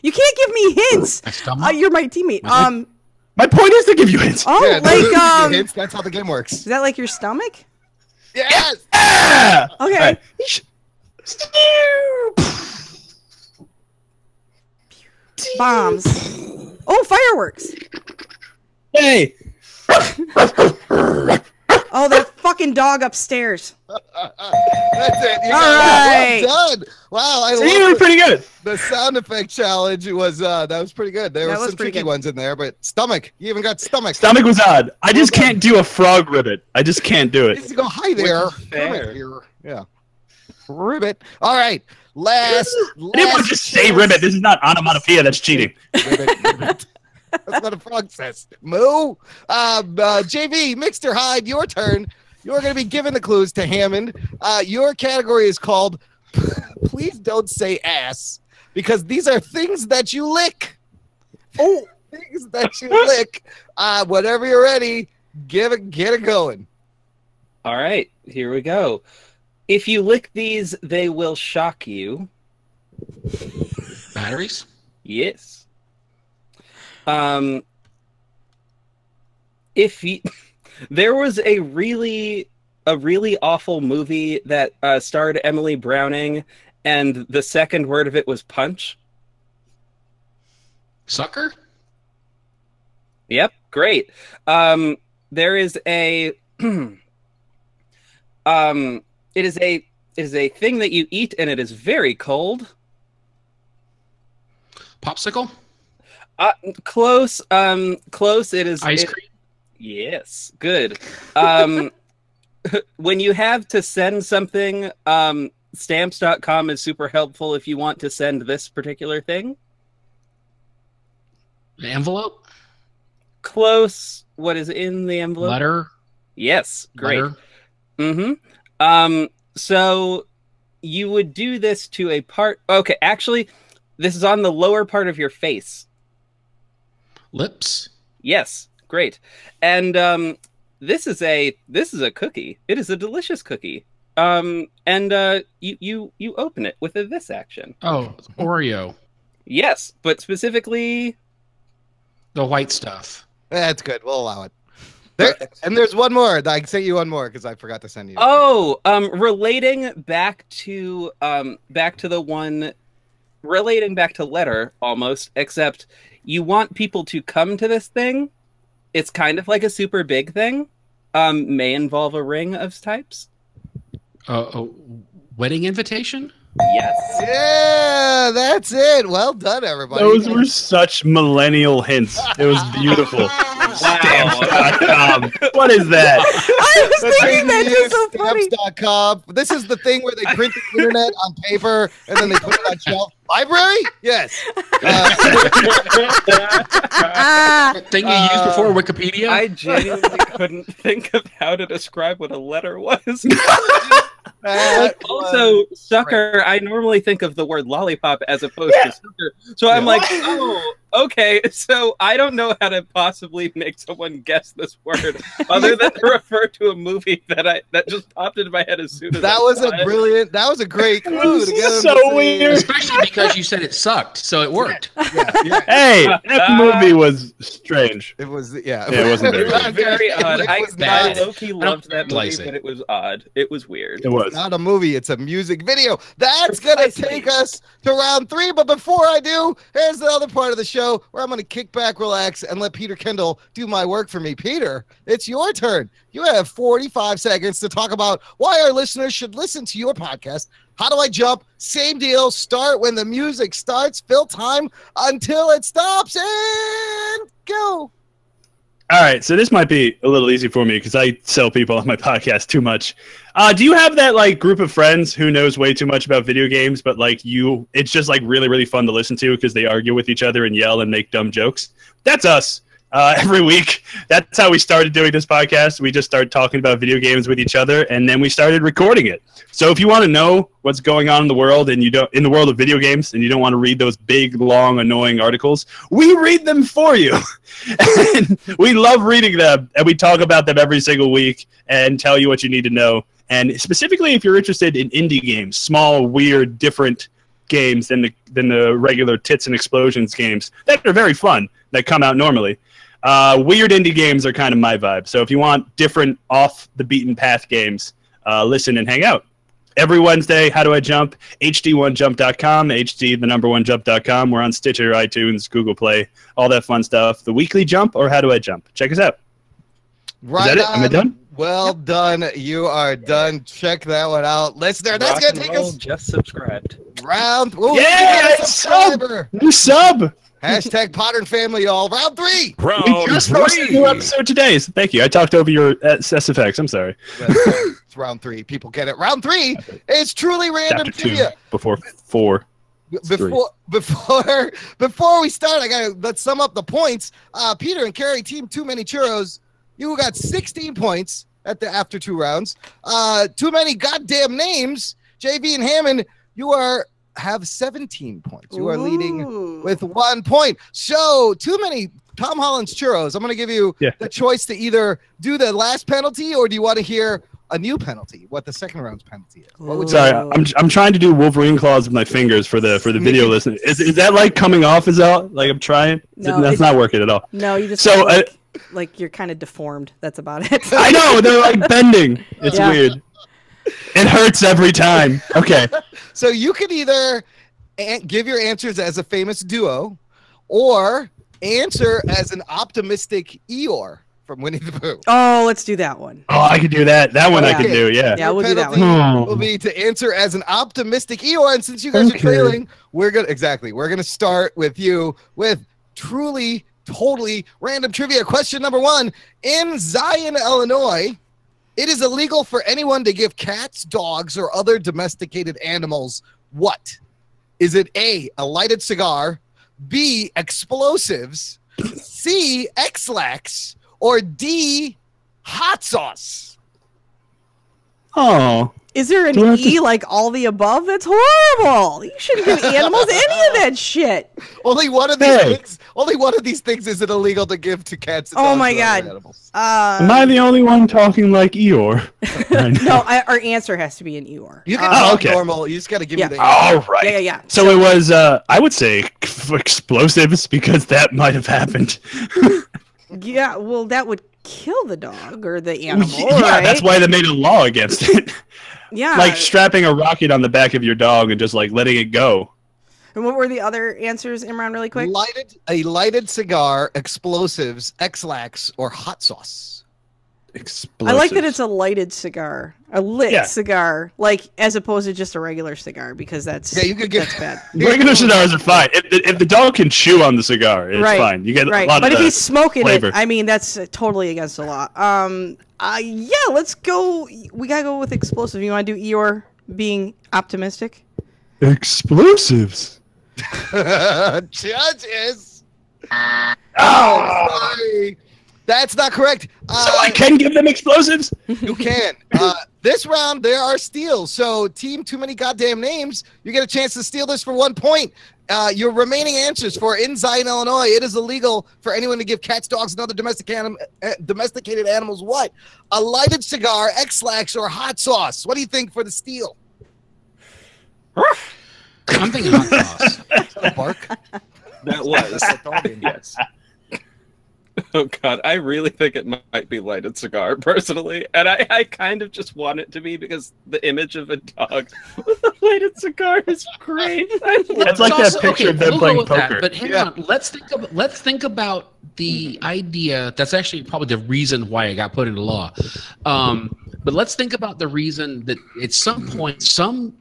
You can't give me hints. You're my teammate. My point is to give you hints. Oh, yeah, hints. That's how the game works. Is that like your stomach? Yes. Yeah! Okay. Right. Bombs. Oh, fireworks. Hey. Oh, that fucking dog upstairs. That's it. You All well done. Wow, I you were pretty good. The sound effect challenge was that was pretty good. There were some tricky ones in there, but stomach. You even got stomach. Stomach was odd. I just can't do a frog ribbit. I just can't do it. You to go hi there. Yeah. Ribbit. All right. Last. I didn't want to just say ribbit. This is not onomatopoeia. That's cheating. Ribbit. That's what a frog says. Moo. JV, Myxter, Hyde, your turn. You're going to be given the clues to Hammond. Your category is called Please Don't Say Ass, because these are things that you lick. Oh, things that you lick. Whenever you're ready, get it going. All right, here we go. If you lick these, they will shock you. Batteries? Yes. If you, there was a really awful movie that starred Emily Browning, and the second word of it was punch. Sucker? Yep, great. There is a it is a thing that you eat, and it is very cold. Popsicle? Close. Close. It is ice cream. Yes, good. When you have to send something, stamps.com is super helpful if you want to send this particular thing. An envelope? Close. What is in the envelope? Letter? Yes, great. Letter. Mm-hmm. So you would do this to a part... Okay, actually, this is on the lower part of your face. Lips? Yes, great. And this is a cookie. It is a delicious cookie. And you open it with this action. Oh, Oreo. Yes, but specifically the white stuff. That's good. We'll allow it. And there's one more. I can send you one more because I forgot to send you. Oh, relating back to letter almost, except you want people to come to this thing. It's kind of like a super big thing. May involve a ring of types. A wedding invitation? Yes. Yeah, that's it. Well done, everybody. Those were such millennial hints. It was beautiful. Stamps.com. What is that? I was thinking that just so funny. Stamps.com. This is the thing where they print the internet on paper and then they put it on shelf. Library? Yes. Thing you used before Wikipedia? I genuinely couldn't think of how to describe what a letter was. Also, sucker, I normally think of the word lollipop as opposed to sucker. So I'm like, oh, Okay, so I don't know how to possibly make someone guess this word other than to refer to a movie that just popped into my head as soon as that was a great clue to get him so to say weird. Especially because you said it sucked, so it worked. Yeah. Hey, that movie was strange. It was It wasn't very good. very odd. I bad. low-key loved that movie, but it was odd. It was weird. It was. not a movie, it's a music video. That's gonna take us to round 3. But before I do, here's the other part of the show where I'm gonna kick back, relax, and let Peter Kendall do my work for me. Peter, it's your turn. You have 45 seconds to talk about why our listeners should listen to your podcast. How do I jump? Same deal. Start when the music starts. Fill time until it stops, and go. All right, so this might be a little easy for me because I sell people on my podcast too much. Do you have that like group of friends who knows way too much about video games, but like it's just like really, really fun to listen to because they argue with each other and yell and make dumb jokes? That's us. Every week. That's how we started doing this podcast. We just started talking about video games with each other, and then we started recording it. So if you want to know what's going on in the world and in the world of video games, and you don't want to read those big, long, annoying articles, we read them for you. And we love reading them, and we talk about them every single week and tell you what you need to know. And specifically, if you're interested in indie games, small, weird, different games than the regular tits and explosions games that are very fun that come out normally. Weird indie games are kind of my vibe. So if you want different off the beaten path games, listen and hang out. Every Wednesday, How Do I Jump? HD1Jump.com, HD the number 1Jump.com. We're on Stitcher, iTunes, Google Play, all that fun stuff. The Weekly Jump or How Do I Jump? Check us out. Right. Is that it? Am I done? Well done. You are done. Check that one out. Listener, that's going to take us just subscribed. round. Ooh, Yeah, new sub. Hashtag Modern Family, y'all. Round 3. We just posted a new episode today. So thank you. I talked over your SFX. I'm sorry. It's round 3. People get it. Round 3 is truly random trivia. Before 4. Before we start, let's sum up the points. Peter and Carrie, team Too Many Churros, you got 16 points after 2 rounds. Too Many Goddamn Names, JV and Hammond, you have 17 points. You are leading with 1 point. So Too Many Tom Holland's Churros. I'm going to give you the choice to either do the last penalty or do you want to hear a new penalty? What the second round's penalty is? What would Sorry, I'm trying to do Wolverine claws with my fingers for the video listen. Is that like coming off as well? Like I'm trying? No, that's not working at all. No, you just like you're kind of deformed. That's about it. I know, they're like bending. It's weird. It hurts every time. Okay. So you could either give your answers as a famous duo or answer as an optimistic Eeyore from Winnie the Pooh. Oh, let's do that one. Oh, I could do that. That one I could do, yeah. Yeah, we'll do that one. Will be to answer as an optimistic Eeyore. And since you guys are trailing, we're gonna start with you with truly, totally random trivia. Question number 1. In Zion, Illinois, it is illegal for anyone to give cats, dogs, or other domesticated animals what? Is it A, a lighted cigar, B, explosives, C, X-Lax, or D, hot sauce? Oh. Is there an E like all the above? That's horrible. You shouldn't give animals any of that shit. Only one of these things. Only one of these things is it illegal to give to cats. And dogs my God. Animals. Am I the only one talking like Eeyore? No, our answer has to be an Eeyore. You can talk normal. You just got to give me the answer. All right. Yeah. So it was. I would say explosives because that might have happened. Yeah. Well, that would kill the dog or the animal. Yeah, right? That's why they made a law against it. Yeah. Like strapping a rocket on the back of your dog and just like letting it go. And what were the other answers, Imran, really quick? A lighted cigar, explosives, X-Lax, or hot sauce. Explosives. I like that it's a lighted cigar, a lit cigar, like as opposed to just a regular cigar, because that's that's bad. Regular cigars are fine. If the dog can chew on the cigar, it's fine. You get a lot but of if he's smoking flavor. it, I mean that's totally against the law. Yeah, let's go. We gotta go with explosive. You want to do Eeyore being optimistic? Explosives. Judges. Oh, sorry. That's not correct. So I can give them explosives? You can. This round, there are steals. So, team Too Many Goddamn Names, you get a chance to steal this for 1 point. Your remaining answers for in Zion, Illinois, it is illegal for anyone to give cats, dogs, and other domesticated animals what? A lighted cigar, X-Lax, or hot sauce. What do you think for the steal? I'm thinking hot sauce. Is that a bark? That was. Yes. Oh God, I really think it might be lighted cigar personally, and I kind of just want it to be because the image of a dog with a lighted cigar is great. It's like that picture of them playing poker. But hang on, let's think about the idea. That's actually probably the reason why it got put into law. But let's think about the reason that at some point some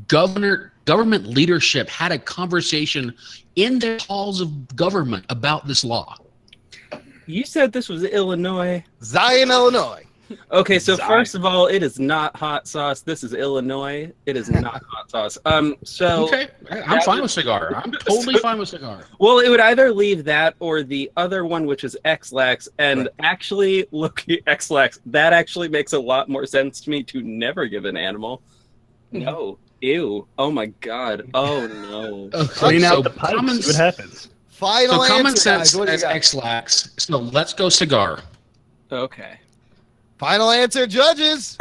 government leadership had a conversation in their halls of government about this law. You said this was Illinois. Zion, Illinois. Okay, so first of all, it is not hot sauce. This is Illinois. It is not hot sauce. So okay, I'm fine with cigar. I'm totally fine with cigar. Well, it would either leave that or the other one, which is X-Lax. And actually, look, X-Lax, that actually makes a lot more sense to me to never give an animal. No. Ew. Oh my God. Oh no. Clean out the pipes. See what happens. Final answer, common sense guys. as X-Lax. So let's go cigar. Okay. Final answer, judges.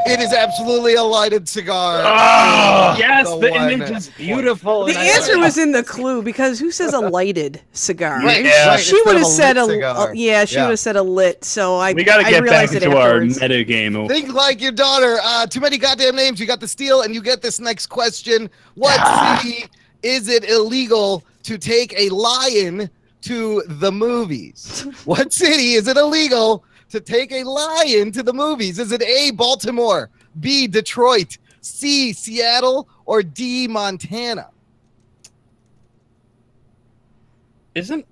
It is absolutely a lighted cigar. Oh, yes, the image is beautiful. The answer was in the clue because who says a lighted cigar? Right. Yeah. She would have said a yeah. she would have said a lit. So we got to get back into our afterwards. meta game. Think like your daughter. Too many goddamn names. You got the steal, and you get this next question. What city is it illegal to take a lion to the movies? What city is it illegal to take a lion to the movies? Is it A, Baltimore, B, Detroit, C, Seattle, or D, Montana? Isn't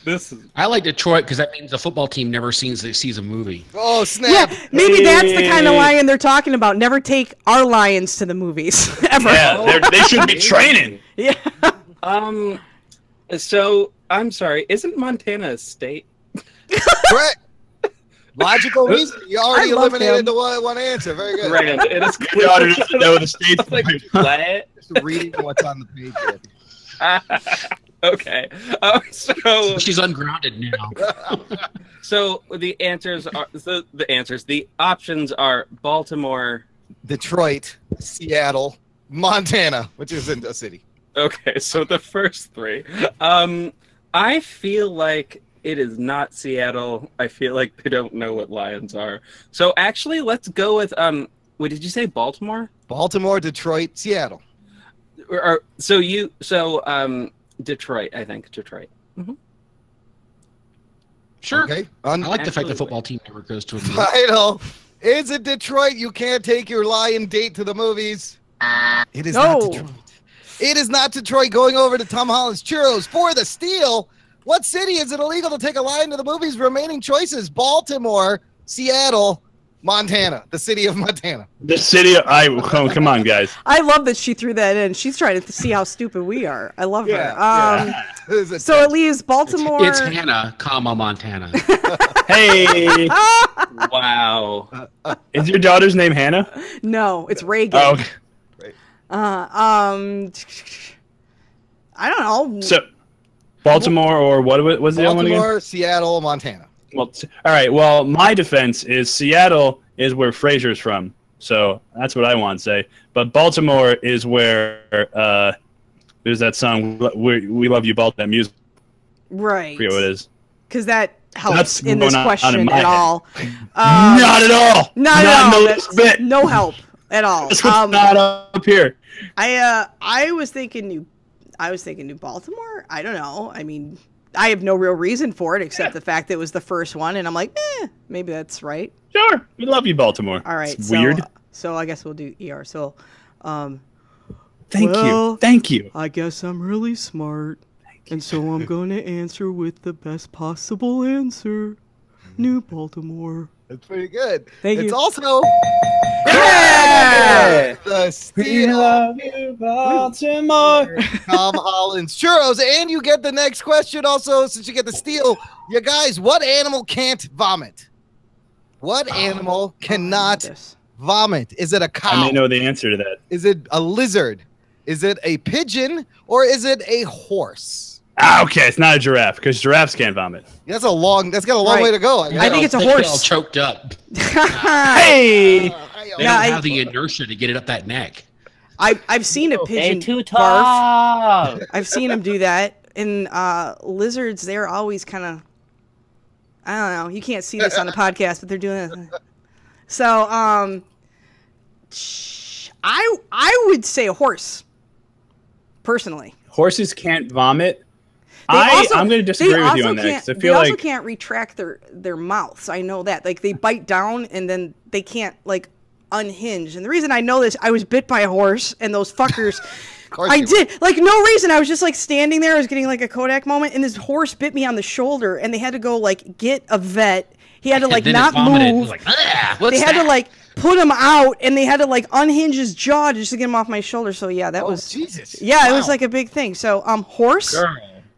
this? I like Detroit because that means the football team never sees a movie. Oh, snap. Yeah, maybe that's the kind of lion they're talking about. Never take our lions to the movies ever. Yeah, they should be training. Yeah. So I'm sorry. Isn't Montana a state? Correct. Logical reason. You already I love eliminated him. the one answer. Very good. Right. It is Your daughter doesn't know the states. like what? Just reading what's on the page here. Okay. So She's ungrounded now. So the answers are the options are Baltimore, Detroit, Seattle, Montana, which isn't a city. Okay, so the first three. I feel like it is not Seattle. I feel like they don't know what lions are. So actually, let's go with Wait, did you say Baltimore? Baltimore, Detroit, Seattle. Detroit. I think Detroit. Mm-hmm. Sure. Okay. I like the fact the football team never goes to a movie. Final. Is it Detroit? You can't take your lion date to the movies. It is not Detroit. It is not Detroit. Going over to Tom Holland's Churros for the steal. What city is it illegal to take a lion to the movies? Remaining choices: Baltimore, Seattle, Montana. The city of Montana. The city of come on, guys. I love that she threw that in. She's trying to see how stupid we are. I love her. So it leaves Baltimore. It's Hannah, Montana. Hey. Wow. Is your daughter's name Hannah? No, it's Reagan. Oh, okay. I don't know. So, Baltimore or what was the other one again? Baltimore, Seattle, Montana. Well, all right. Well, my defense is Seattle is where Frasier's from, so that's what I want to say. But Baltimore is where there's that song "We Love You, Baltimore" music. Right. I forget what it is. Because that helps That's in this question my at all. Not at all. Not at all. That's bit. No help at all. This one's not up here. I was thinking New Baltimore. I don't know. I mean, I have no real reason for it except the fact that it was the first one, and I'm like, maybe that's right. Sure, we love you, Baltimore. All right, it's weird. So I guess we'll do ER. So, thank you. I guess I'm really smart, and so I'm going to answer with the best possible answer. New Baltimore. That's pretty good. Thank you. It's also the steal. We love you, Baltimore. Tom Holland's Churros, and you get the next question also since you get the steal. You guys, what animal can't vomit? What animal cannot vomit? Is it a cow? I may know the answer to that. Is it a lizard? Is it a pigeon? Or is it a horse? Ah, okay, it's not a giraffe because giraffes can't vomit. That's got a long way to go. I think it's a horse. All choked up. Hey! They don't have the inertia to get it up that neck. I've seen a pigeon too barf. tall. I've seen them do that. And lizards, they're always kind of, I don't know. You can't see this on the podcast, but they're doing it. So, I would say a horse, personally. Horses can't vomit. I'm going to disagree with you on that because I feel they also can't retract their mouths. I know that. Like, they bite down and then they can't, like, unhinge. And the reason I know this, I was bit by a horse, and those fuckers... I did. Like, no reason. I was just, like, standing there. I was getting, like, a Kodak moment, and this horse bit me on the shoulder, and they had to go, like, get a vet. He had to, like, not move. Like, they had to, like, put him out, and they had to, like, unhinge his jaw just to get him off my shoulder. So, yeah, that was... Jesus. Yeah, it was, like, a big thing. So, horse... Girl,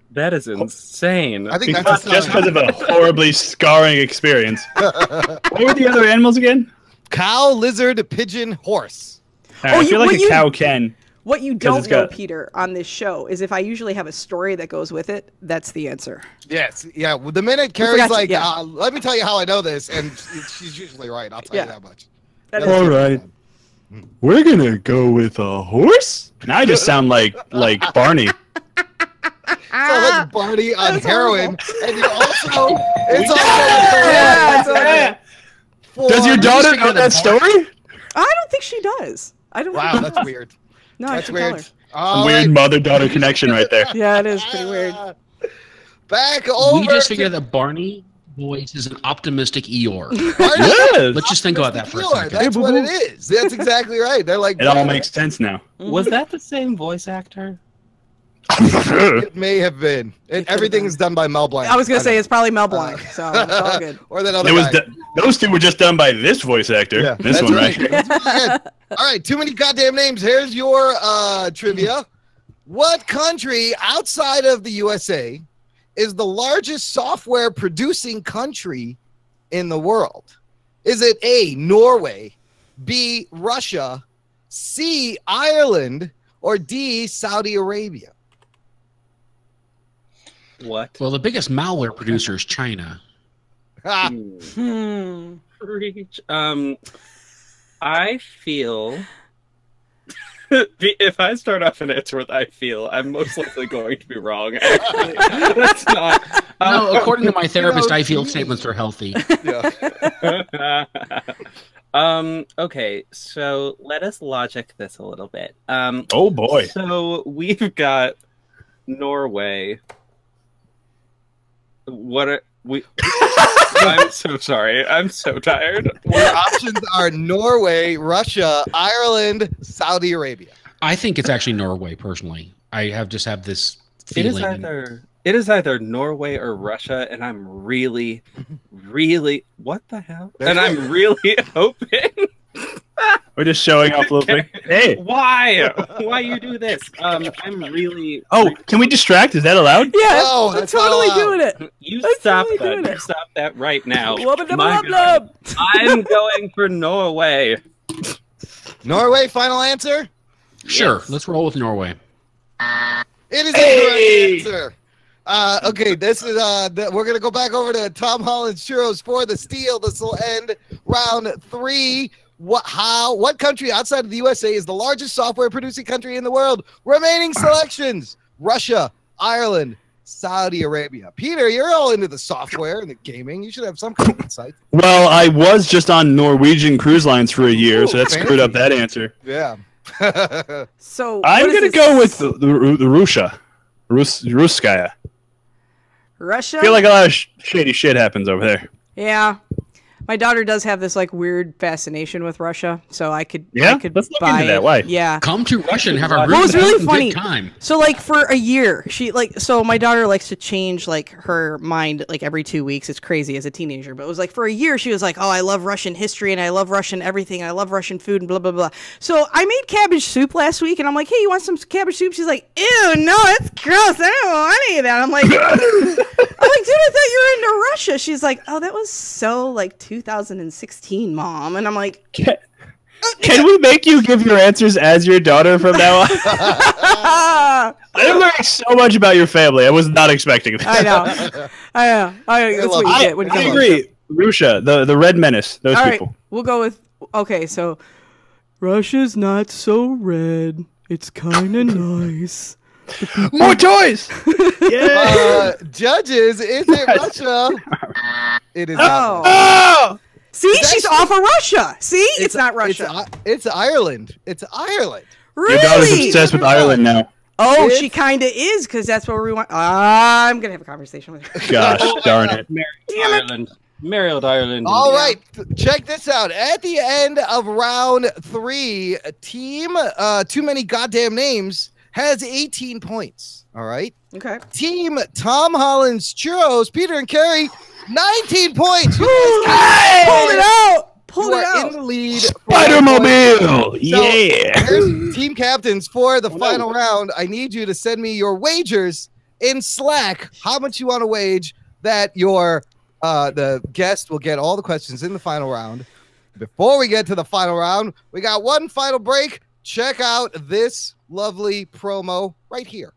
that is insane. I think that's just because of a horribly scarring experience. What were the other animals again? Cow, lizard, pigeon, horse. I feel like a cow can. What you don't know, Peter, on this show is if I usually have a story that goes with it, that's the answer. Yes. Yeah. Well, the minute Carrie's like, let me tell you how I know this, and she's usually right. I'll tell you that much. All right. We're going to go with a horse? Now I just sound like Barney. So like Barney on heroin, and you also, Does your daughter know that story? I don't think she does. I don't. Wow, that's weird. No, that's weird. Weird mother-daughter connection right there. Yeah, it is pretty weird. Back over. We just figured that Barney voice is an optimistic Eeyore. Yes. Let's just think about that for a second. That's what it is. That's exactly right. They're like. It all makes sense now. Was that the same voice actor? It may have been. Everything is done by Mel Blanc. I was gonna say it's probably Mel Blanc, so it's all good. Or that other guy. Those two were just done by this voice actor. Yeah, this one, right? All right, too many goddamn names. Here's your trivia. What country outside of the USA is the largest software producing country in the world? Is it A, Norway, B, Russia, C, Ireland, or D, Saudi Arabia? What? Well, the biggest malware producer is China. I feel if I start off an answer with "I feel," I'm most likely going to be wrong. Actually, that's not. No, according to my therapist, I feel statements are healthy. Yeah. Okay, so let us logic this a little bit. Oh boy. So we've got Norway. What are we? I'm so sorry. I'm so tired. Your options are Norway, Russia, Ireland, Saudi Arabia. I think it's actually Norway, personally. I just have this feeling. It is either Norway or Russia, and I'm really, what the hell? And I'm really hoping. We're just showing off a little bit. Hey, why you do this? I'm really. Oh, can we distract? Is that allowed? Yeah, no, I'm totally doing it. You stop that. You stop that right now. I'm going for Norway. Norway, final answer? Sure, Yes. let's roll with Norway. It is a correct answer. Okay, this is we're gonna go back over to Tom Holland's Churros for the steal. This will end round 3. What country outside of the USA is the largest software producing country in the world? Remaining selections: Russia, Ireland, Saudi Arabia. Peter, you're all into the software and the gaming. You should have some kind of insight. Well, I was just on Norwegian cruise lines for a year, so that screwed up that answer. Yeah. So I'm gonna go with the Russia, Ruskaya. Russia. I feel like a lot of shady shit happens over there. Yeah. My daughter does have this like weird fascination with Russia, so I could let's look into that. Why? Yeah. Come to Russia and have a really funny. good time. So like for a year, so my daughter likes to change like her mind like every 2 weeks. It's crazy as a teenager, but it was like for a year she was like, "Oh, I love Russian history and I love Russian everything. I love Russian food and blah blah blah." So I made cabbage soup last week, and I'm like, "Hey, you want some cabbage soup?" She's like, "Ew, no, it's gross. I don't want any of that." I'm like, "Dude, I thought you were into Russia." She's like, "Oh, that was so like 2 2016, Mom. And I'm like, can we make you give your answers as your daughter from now on? I'm learning so much about your family. I was not expecting that. I know. That's what you get when you I agree. Russia, the Red Menace, those All people. Right, we'll go with, okay, so Russia's not so red. It's kind of nice. More toys! Yeah. Judges, is it Russia? It is not. Oh! See, she's off of Russia. See, it's not Russia. It's Ireland. It's Ireland. Really? Your daughter's obsessed with Ireland now. Oh, she kind of is, because that's where we want. I'm going to have a conversation with her. Gosh, darn it. Maryland, Ireland. All right, check this out. At the end of round 3, team Too Many Goddamn Names has 18 points. All right. Okay. Team Tom Holland's Churros, Peter and Carrie, 19 points. Pulled it out. Pulled it out. In the lead. Spider-Mobile. Yeah. Here's team captains for the final round. I need you to send me your wagers in Slack. How much you want to wage that your the guest will get all the questions in the final round. Before we get to the final round, we got one final break. Check out this lovely promo right here.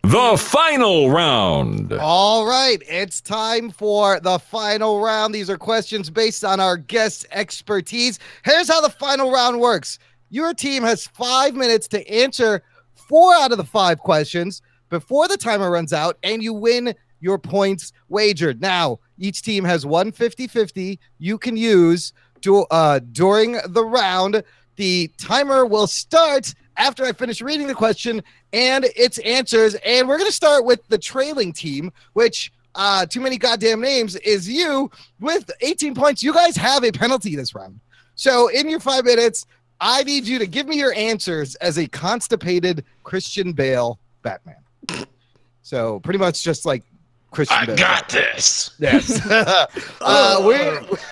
The final round. All right, it's time for the final round. These are questions based on our guest's expertise. Here's how the final round works. Your team has 5 minutes to answer 4 out of the 5 questions before the timer runs out, and you win your points wagered. Now, each team has one 50-50 you can use during the round. The timer will start after I finish reading the question and its answers. And we're going to start with the trailing team, which Too Many Goddamn Names is you with 18 points. You guys have a penalty this round. So in your 5 minutes, I need you to give me your answers as a constipated Christian Bale Batman. So pretty much just like Christian Bale. I got this. Yes.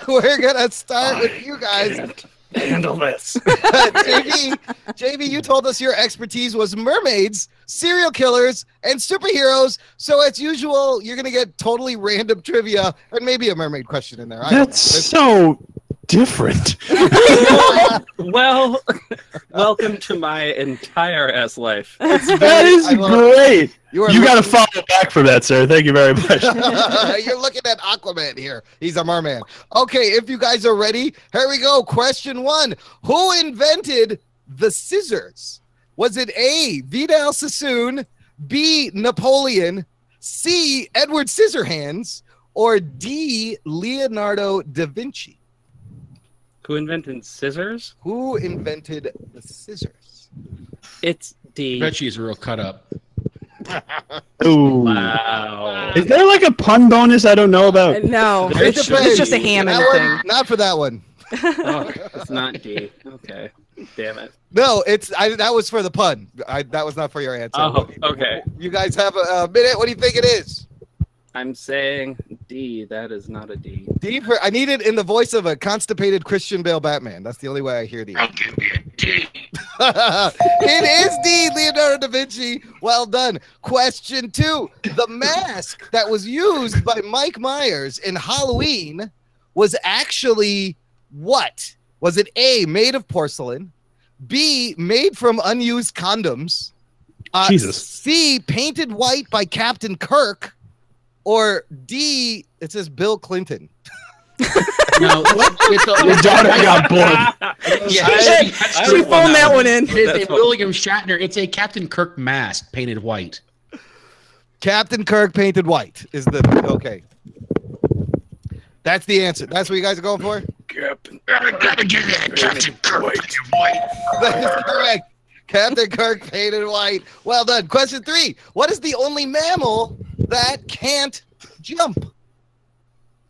We're going to start with you guys. Handle this. JV, you told us your expertise was mermaids, serial killers, and superheroes. So as usual, you're going to get totally random trivia and maybe a mermaid question in there. That's so different. Well, welcome to my entire S life. That is great. You got to follow back from that, sir. Thank you very much. You're looking at Aquaman here. He's a merman. Okay, if you guys are ready, here we go. Question 1. Who invented the scissors? Was it A, Vidal Sassoon, B, Napoleon, C, Edward Scissorhands, or D, Leonardo da Vinci? Who invented scissors? Who invented the scissors? It's D. I bet she's real cut up. Ooh. Wow. Is there like a pun bonus I don't know about? No, it's just a Hammond thing. Not for that one. Oh, it's not D. Okay. Damn it. No, that was for the pun. That was not for your answer. Oh, okay. You guys have a minute. What do you think it is? I'm saying D. That is not a D. D for, I need it in the voice of a constipated Christian Bale Batman. That's the only way I hear D. I'll give you a D. It is D, Leonardo da Vinci. Well done. Question 2. The mask that was used by Mike Myers in Halloween was actually what? Was it A, made of porcelain, B, made from unused condoms, Jesus. C, painted white by Captain Kirk, or D, it says Bill Clinton? No, Your daughter got bored. She phoned that one in. It's a William Shatner. It's a Captain Kirk mask painted white. Captain Kirk painted white is the okay. That's the answer. That's what you guys are going for? Captain. I gotta get that Captain Kirk painted white. That is correct. Captain Kirk painted white. Well done. Question 3. What is the only mammal that can't jump?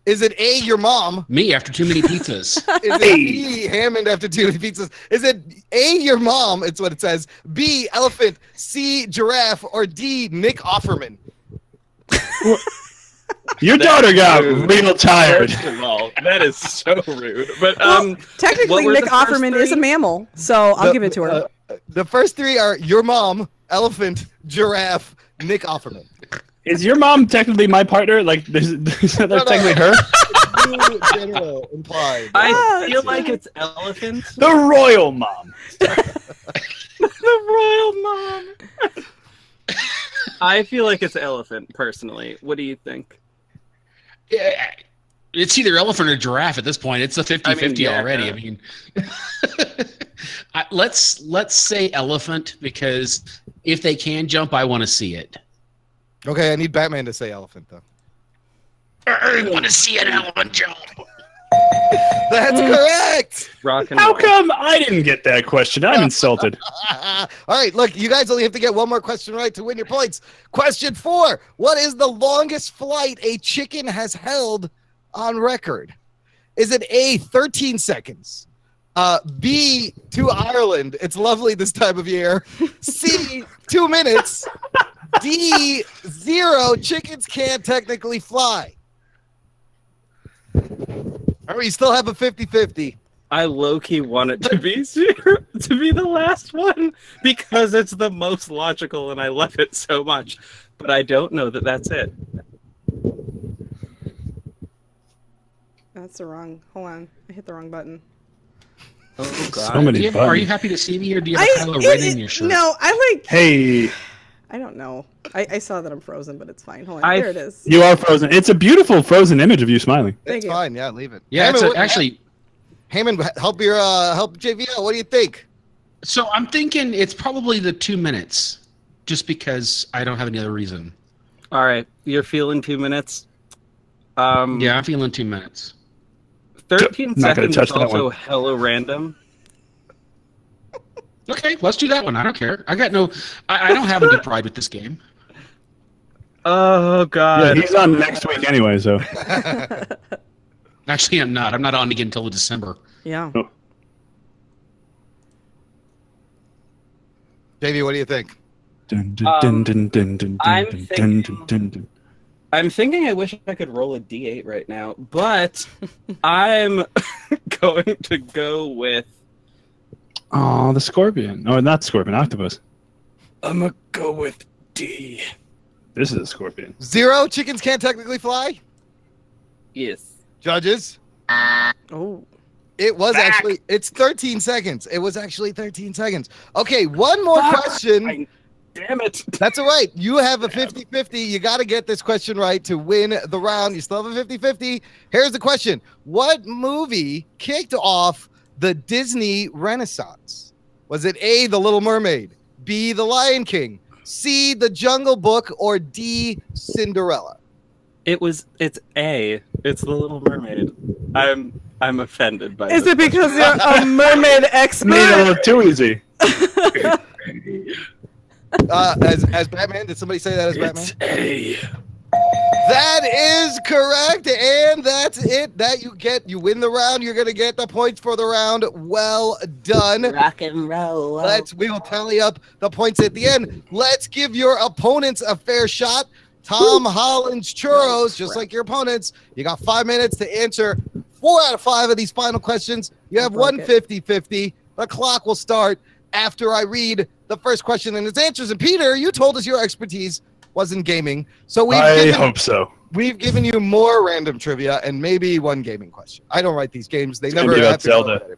Is it A, your mom? Me after too many pizzas. Is it B, Hammond after too many pizzas? Is it A, your mom? It's what it says. B, elephant. C, giraffe. Or D, Nick Offerman? Your daughter got real tired. First of all, that is so rude. But technically, Nick Offerman is a mammal, so I'll give it to her. The first 3 are your mom, elephant, giraffe, Nick Offerman. Is your mom technically my partner? Like, is that technically her? General implied. I feel like it's elephant. The royal mom. The royal mom. I feel like it's elephant, personally. What do you think? Yeah, it's either elephant or giraffe at this point. It's a 50-50 already. I mean, let's say elephant, because if they can jump, I want to see it. Okay, I need Batman to say elephant, though. I want to see an elephant jump. That's correct. How come I didn't get that question? I'm insulted. All right, look, you guys only have to get one more question right to win your points. Question 4. What is the longest flight a chicken has held on record? Is it A, 13 seconds? B, to Ireland. It's lovely this time of year. C, 2 minutes. D, 0. Chickens can't technically fly. All right, you still have a 50-50. I low-key want it to be zero, to be the last one, because it's the most logical and I love it so much. But I don't know that that's it. That's the wrong. Hold on, I hit the wrong button. Oh God! So many Are you happy to see me, or do you have Kylo Ren in your shirt? No, I like. Hey. I don't know. I saw that I'm frozen, but it's fine. Hold on. There it is. You are frozen. It's a beautiful frozen image of you smiling. It's fine. Yeah, leave it. Yeah, Hammond, actually. Hammond, help JV out. What do you think? So I'm thinking it's probably the 2 minutes, just because I don't have any other reason. All right, you're feeling 2 minutes. Yeah, I'm feeling 2 minutes. 13 seconds is also hella random. Okay, let's do that one. I don't care. I don't have any pride with this game. Oh God! Yeah, he's on next week anyway, so. Actually, I'm not. I'm not on again until December. Yeah. Oh. JV, what do you think? I'm thinking I wish I could roll a D8 right now, but I'm going to go with. Oh, the scorpion. No, not scorpion, octopus. I'm going to go with D. This is a scorpion. 0. Chickens can't technically fly? Yes. Judges? Oh. It was actually, it's 13 seconds. It was actually 13 seconds. Okay, one more question. Damn it. That's all right. You have a 50-50. You got to get this question right to win the round. You still have a 50-50. Here's the question. What movie kicked off the Disney Renaissance? Was it A, The Little Mermaid, B, The Lion King, C, The Jungle Book, or D, Cinderella? It's A. It's The Little Mermaid. I'm offended by Is it because you're a mermaid expert? Made it look too easy. As Batman, did somebody say that as Batman? It's A. That is correct, and that's it. You win the round. You're gonna get the points for the round. Well done. Rock and roll. We will tally up the points at the end. Let's give your opponents a fair shot. Tom Holland's Churros, just like your opponents. You got 5 minutes to answer 4 out of 5 of these final questions. You have 150-50. The clock will start after I read the first question and its answers. And Peter, you told us your expertise wasn't gaming, so I hope so. We've given you more random trivia and maybe one gaming question. I don't write these games; they never have have to Zelda.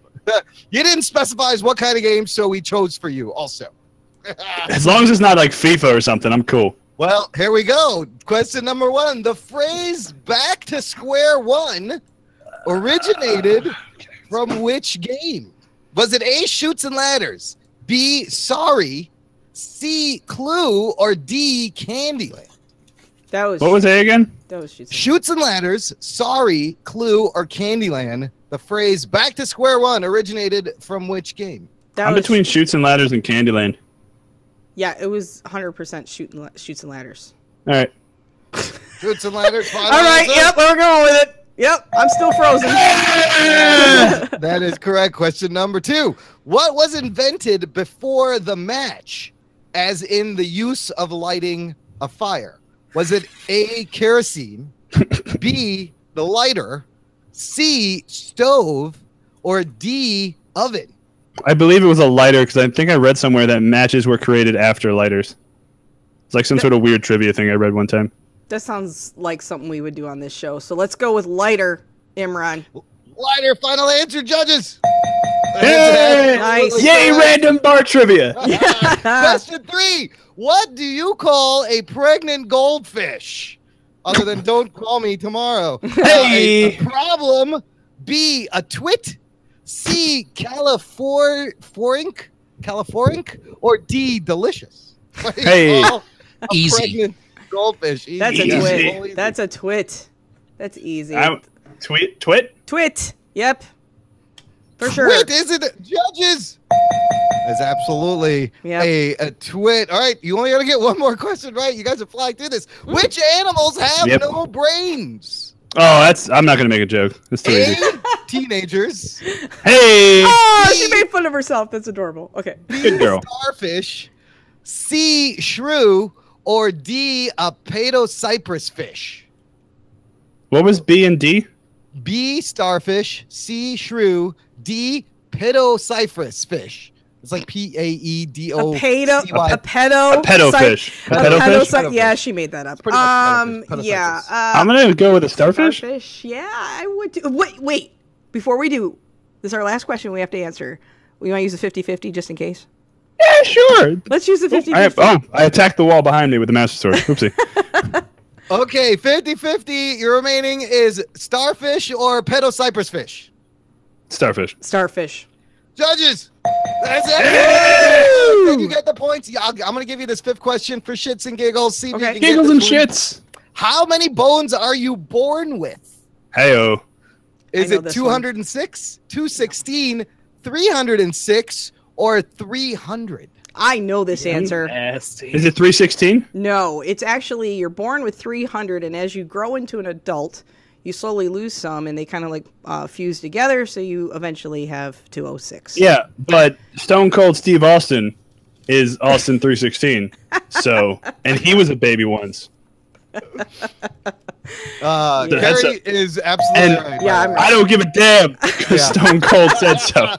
You didn't specify what kind of game, so we chose for you. Also, as long as it's not like FIFA or something, I'm cool. Well, here we go. Question number 1: the phrase "back to square one" originated from which game? Was it A, Shoots and Ladders, B, Sorry, C, Clue, or D, Candyland? What was A again? That was Shoots and Ladders, Sorry, Clue, or Candyland. The phrase "back to square one" originated from which game? I'm between Shoots and Ladders and Candyland. Yeah, it was 100% Shoots and Ladders. All right. Shoots and Ladders. All right. Yep, we're going with it. Yep, I'm still frozen. That is correct. Question number 2. What was invented before the match, as in the use of lighting a fire? Was it A, kerosene, B, the lighter, C, stove, or D, oven? I believe it was a lighter because I think I read somewhere that matches were created after lighters. It's like some sort of weird trivia thing I read one time. That sounds like something we would do on this show. So let's go with lighter, Imran. Lighter, final answer, judges. Hey! Nice. Yay, random bar trivia. Question 3. What do you call a pregnant goldfish? Other than don't call me tomorrow. Hey! A problem. B, a twit. C, califorink, or D, delicious? Hey. Easy. Pregnant goldfish. Easy. That's a Easy. twit. That's a twit. That's easy. Twit? Twit. Yep. For sure. Twit, is it? Judges. That's absolutely a twit. All right, you only got to get one more question right. You guys are flying through this. Which animals have no brains? Oh, I'm not going to make a joke. That's too easy. Teenagers. Hey! Oh, she made fun of herself. That's adorable. Okay. Good girl. Starfish. C, shrew, or D, a paedocypress fish? What was B and D? B, starfish, C, shrew, D, paedocypress fish. It's like P-A-E-D-O. A pedo fish. Yeah, she made that up. Yeah. I'm gonna go with a starfish. Yeah, I would do. Wait. Before we do, this is our last question we have to answer. We might use a 50-50 just in case. Yeah, sure. Let's use the 50-50. I attacked the wall behind me with the master sword. Oopsie. Okay, 50-50. Your remaining is starfish or paedocypress fish? Starfish. Starfish. Judges, that's it. You get the points. I'm going to give you this 5th question for shits and giggles. See if you can Giggles get and this shits. How many bones are you born with? Hey-oh. Is it 206, 216, 306, or 300? I know this answer. Nasty. Is it 316? No, it's actually you're born with 300, and as you grow into an adult, you slowly lose some, and they kind of like fuse together, so you eventually have 206. Yeah, but Stone Cold Steve Austin is Austin 316. So, and he was a baby once. Harry is absolutely right. Yeah, I don't give a damn because Stone Cold said so.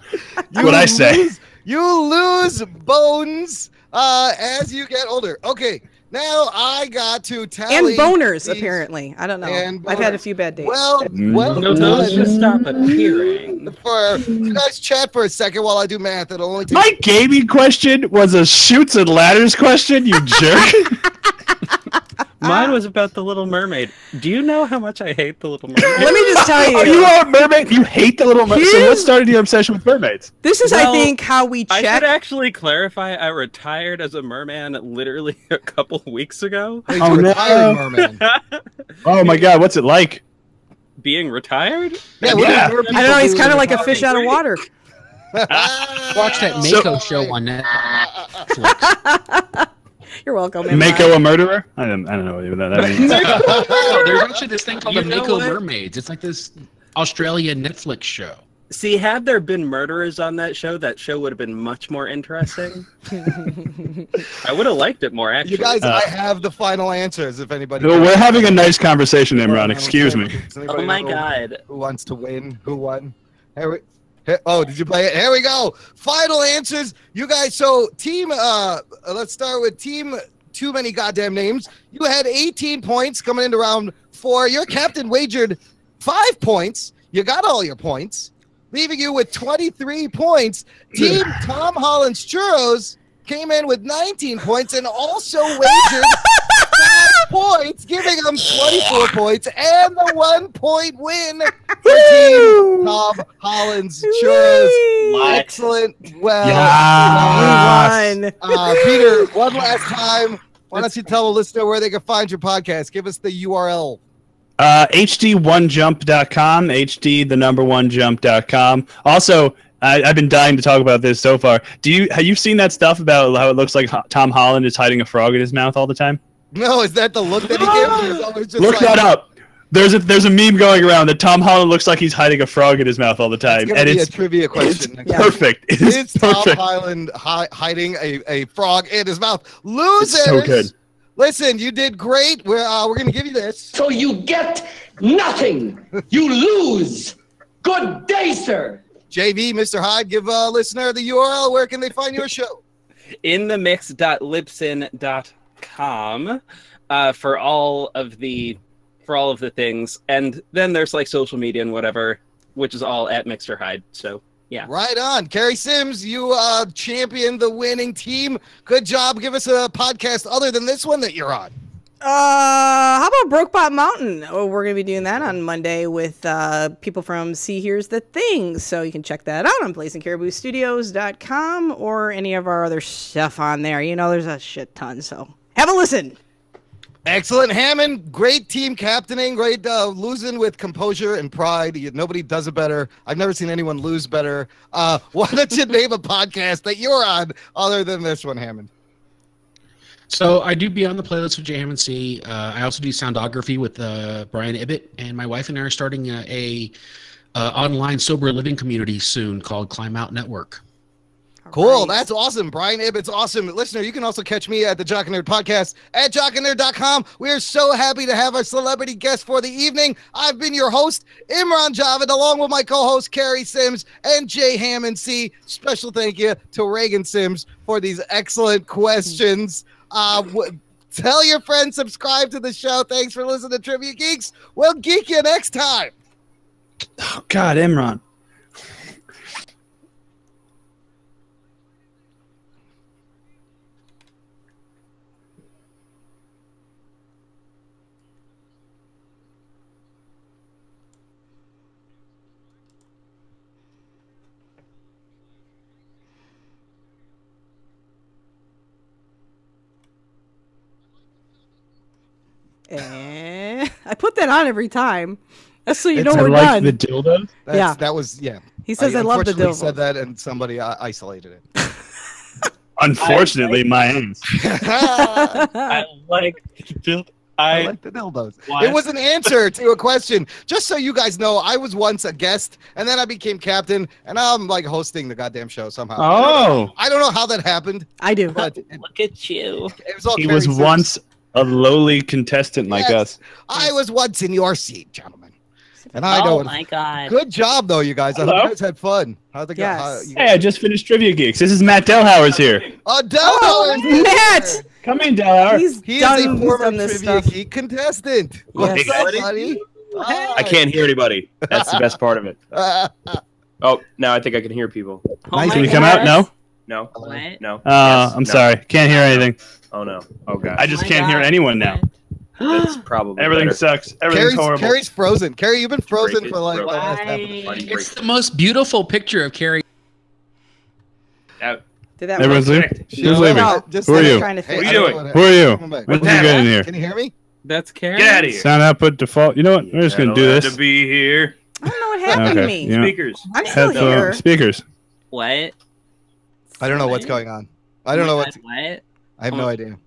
What I say. You lose bones as you get older. Okay, now I got to tally. And boners, apparently. I don't know. I've had a few bad days. Well, no, those just stop appearing. You guys chat for a second while I do math. It'll only take. My gaming question was a Shoots and Ladders question, you jerk. Mine was about the Little Mermaid. Do you know how much I hate the Little Mermaid? Let me just tell you. Oh, you are a mermaid? You hate the Little Mermaid? So what started your obsession with mermaids? This is, I think, how we check. I should actually clarify. I retired as a merman literally a couple weeks ago. Oh, retired merman. Oh my God, what's it like? Being retired? Yeah, I don't know. He's kind of like a fish out of water. Watch that Mako show on Netflix. You're welcome. Mako a murderer? I don't know what that means. There's actually this thing called the Mako Mermaids. It's like this Australian Netflix show. See, had there been murderers on that show would have been much more interesting. I would have liked it more, actually. You guys, I have the final answers if anybody... Well, we're having a nice conversation, Imran. Excuse me. Oh my God. Who wants to win? Who won? Oh, did you play it? Here we go. Final answers. You guys, so team, let's start with team Too Many Goddamn Names. You had 18 points coming into round 4. Your captain wagered 5 points. You got all your points, leaving you with 23 points. Team Tom Holland's Churros came in with 19 points and also wagered 5 points, giving them 24 points and the 1-point win for Team Tom Holland's Churros. Excellent. Well, We won. Peter, one last time. Why don't you tell the listener where they can find your podcast? Give us the URL. HD1jump.com, HD1jump.com. Also, I've been dying to talk about this so far. Have you seen that stuff about how it looks like Tom Holland is hiding a frog in his mouth all the time? No, is that the look that he gives? Or is always just look that up. There's a meme going around that Tom Holland looks like he's hiding a frog in his mouth all the time. And it's a trivia question. It's perfect. Is Tom Holland hiding a frog in his mouth? Losers. It's so good. Listen, you did great. We're going to give you this. So you get nothing. You lose. Good day, sir. JV, Mr. Hyde, give a listener the URL. Where can they find your show? inthemix.libsyn.com for all of the things, and then there's like social media and whatever, which is all at Myxter Hyde. So yeah, right on. Carrie Sims, you championed the winning team. Good job. Give us a podcast other than this one that you're on. How about Brokebot Mountain? Oh, we're gonna be doing that on Monday with people from See Here's the Thing, so you can check that out on BlazingCaribouStudios.com or any of our other stuff on there. You know, there's a shit ton, so have a listen. Excellent, Hammond. Great team captaining. Great losing with composure and pride. Nobody does it better. I've never seen anyone lose better. Why don't you name a podcast that you're on other than this one, Hammond? So I do be on the playlist with J Hammond C. I also do soundography with Brian Ibbett, and my wife and I are starting a online sober living community soon called Climb Out Network. Cool. Right. That's awesome. Brian Ibbett's awesome. Listener, you can also catch me at the Jock and Nerd podcast at jockandnerd.com. We are so happy to have our celebrity guest for the evening. I've been your host, Imran Javed, along with my co-host, Carrie Sims and Jay Hammond C. Special thank you to Reagan Sims for these excellent questions. Tell your friends, subscribe to the show. Thanks for listening to Trivia Geeks. We'll geek you next time. Oh, God, Imran. I put that on every time. That's so you know we're done. The dildos? That was, yeah. He says I love the dildos. Said that and somebody isolated it. Unfortunately, my aims. I like I like the dildos. What? It was an answer to a question. Just so you guys know, I was once a guest, and then I became captain, and now I'm like hosting the goddamn show somehow. Oh. I don't know how that happened. I do. But look at you. He was once a lowly contestant like us. I was once in your seat, gentlemen. And I know. Oh my God. Good job, though, you guys. Hello? I hope you guys had fun. How'd it yes. go? Hey, I just finished Trivia Geeks. This is Matt Delhauer's here. Oh, Delhauer's here. Matt! Come in, Delhauer. He is a former Trivia Geek contestant. Yes. What's up, buddy? I can't hear anybody. That's the best part of it. Oh, now I think I can hear people. Oh can you come out? No? No. What? No. I'm sorry. Can't hear anything. Oh, no. Oh, God. I just can't hear anyone now. That's probably everything better. sucks. Everything's horrible. Carrie's frozen. Carrie, you've been frozen for like almost half of the It's the most beautiful picture of Carrie. Out. Did that Everyone's leaving? Who's leaving? No, Who are you? What are you doing? Who are you? What's you getting here? Can you hear me? That's Carrie. Get out of here. Sound output default. You know what? We're just going to do this. To be here. I don't know what happened to me. You know, Speakers. I'm still here. Speakers. What? I don't know what's going on. I don't know what. What? I have no idea.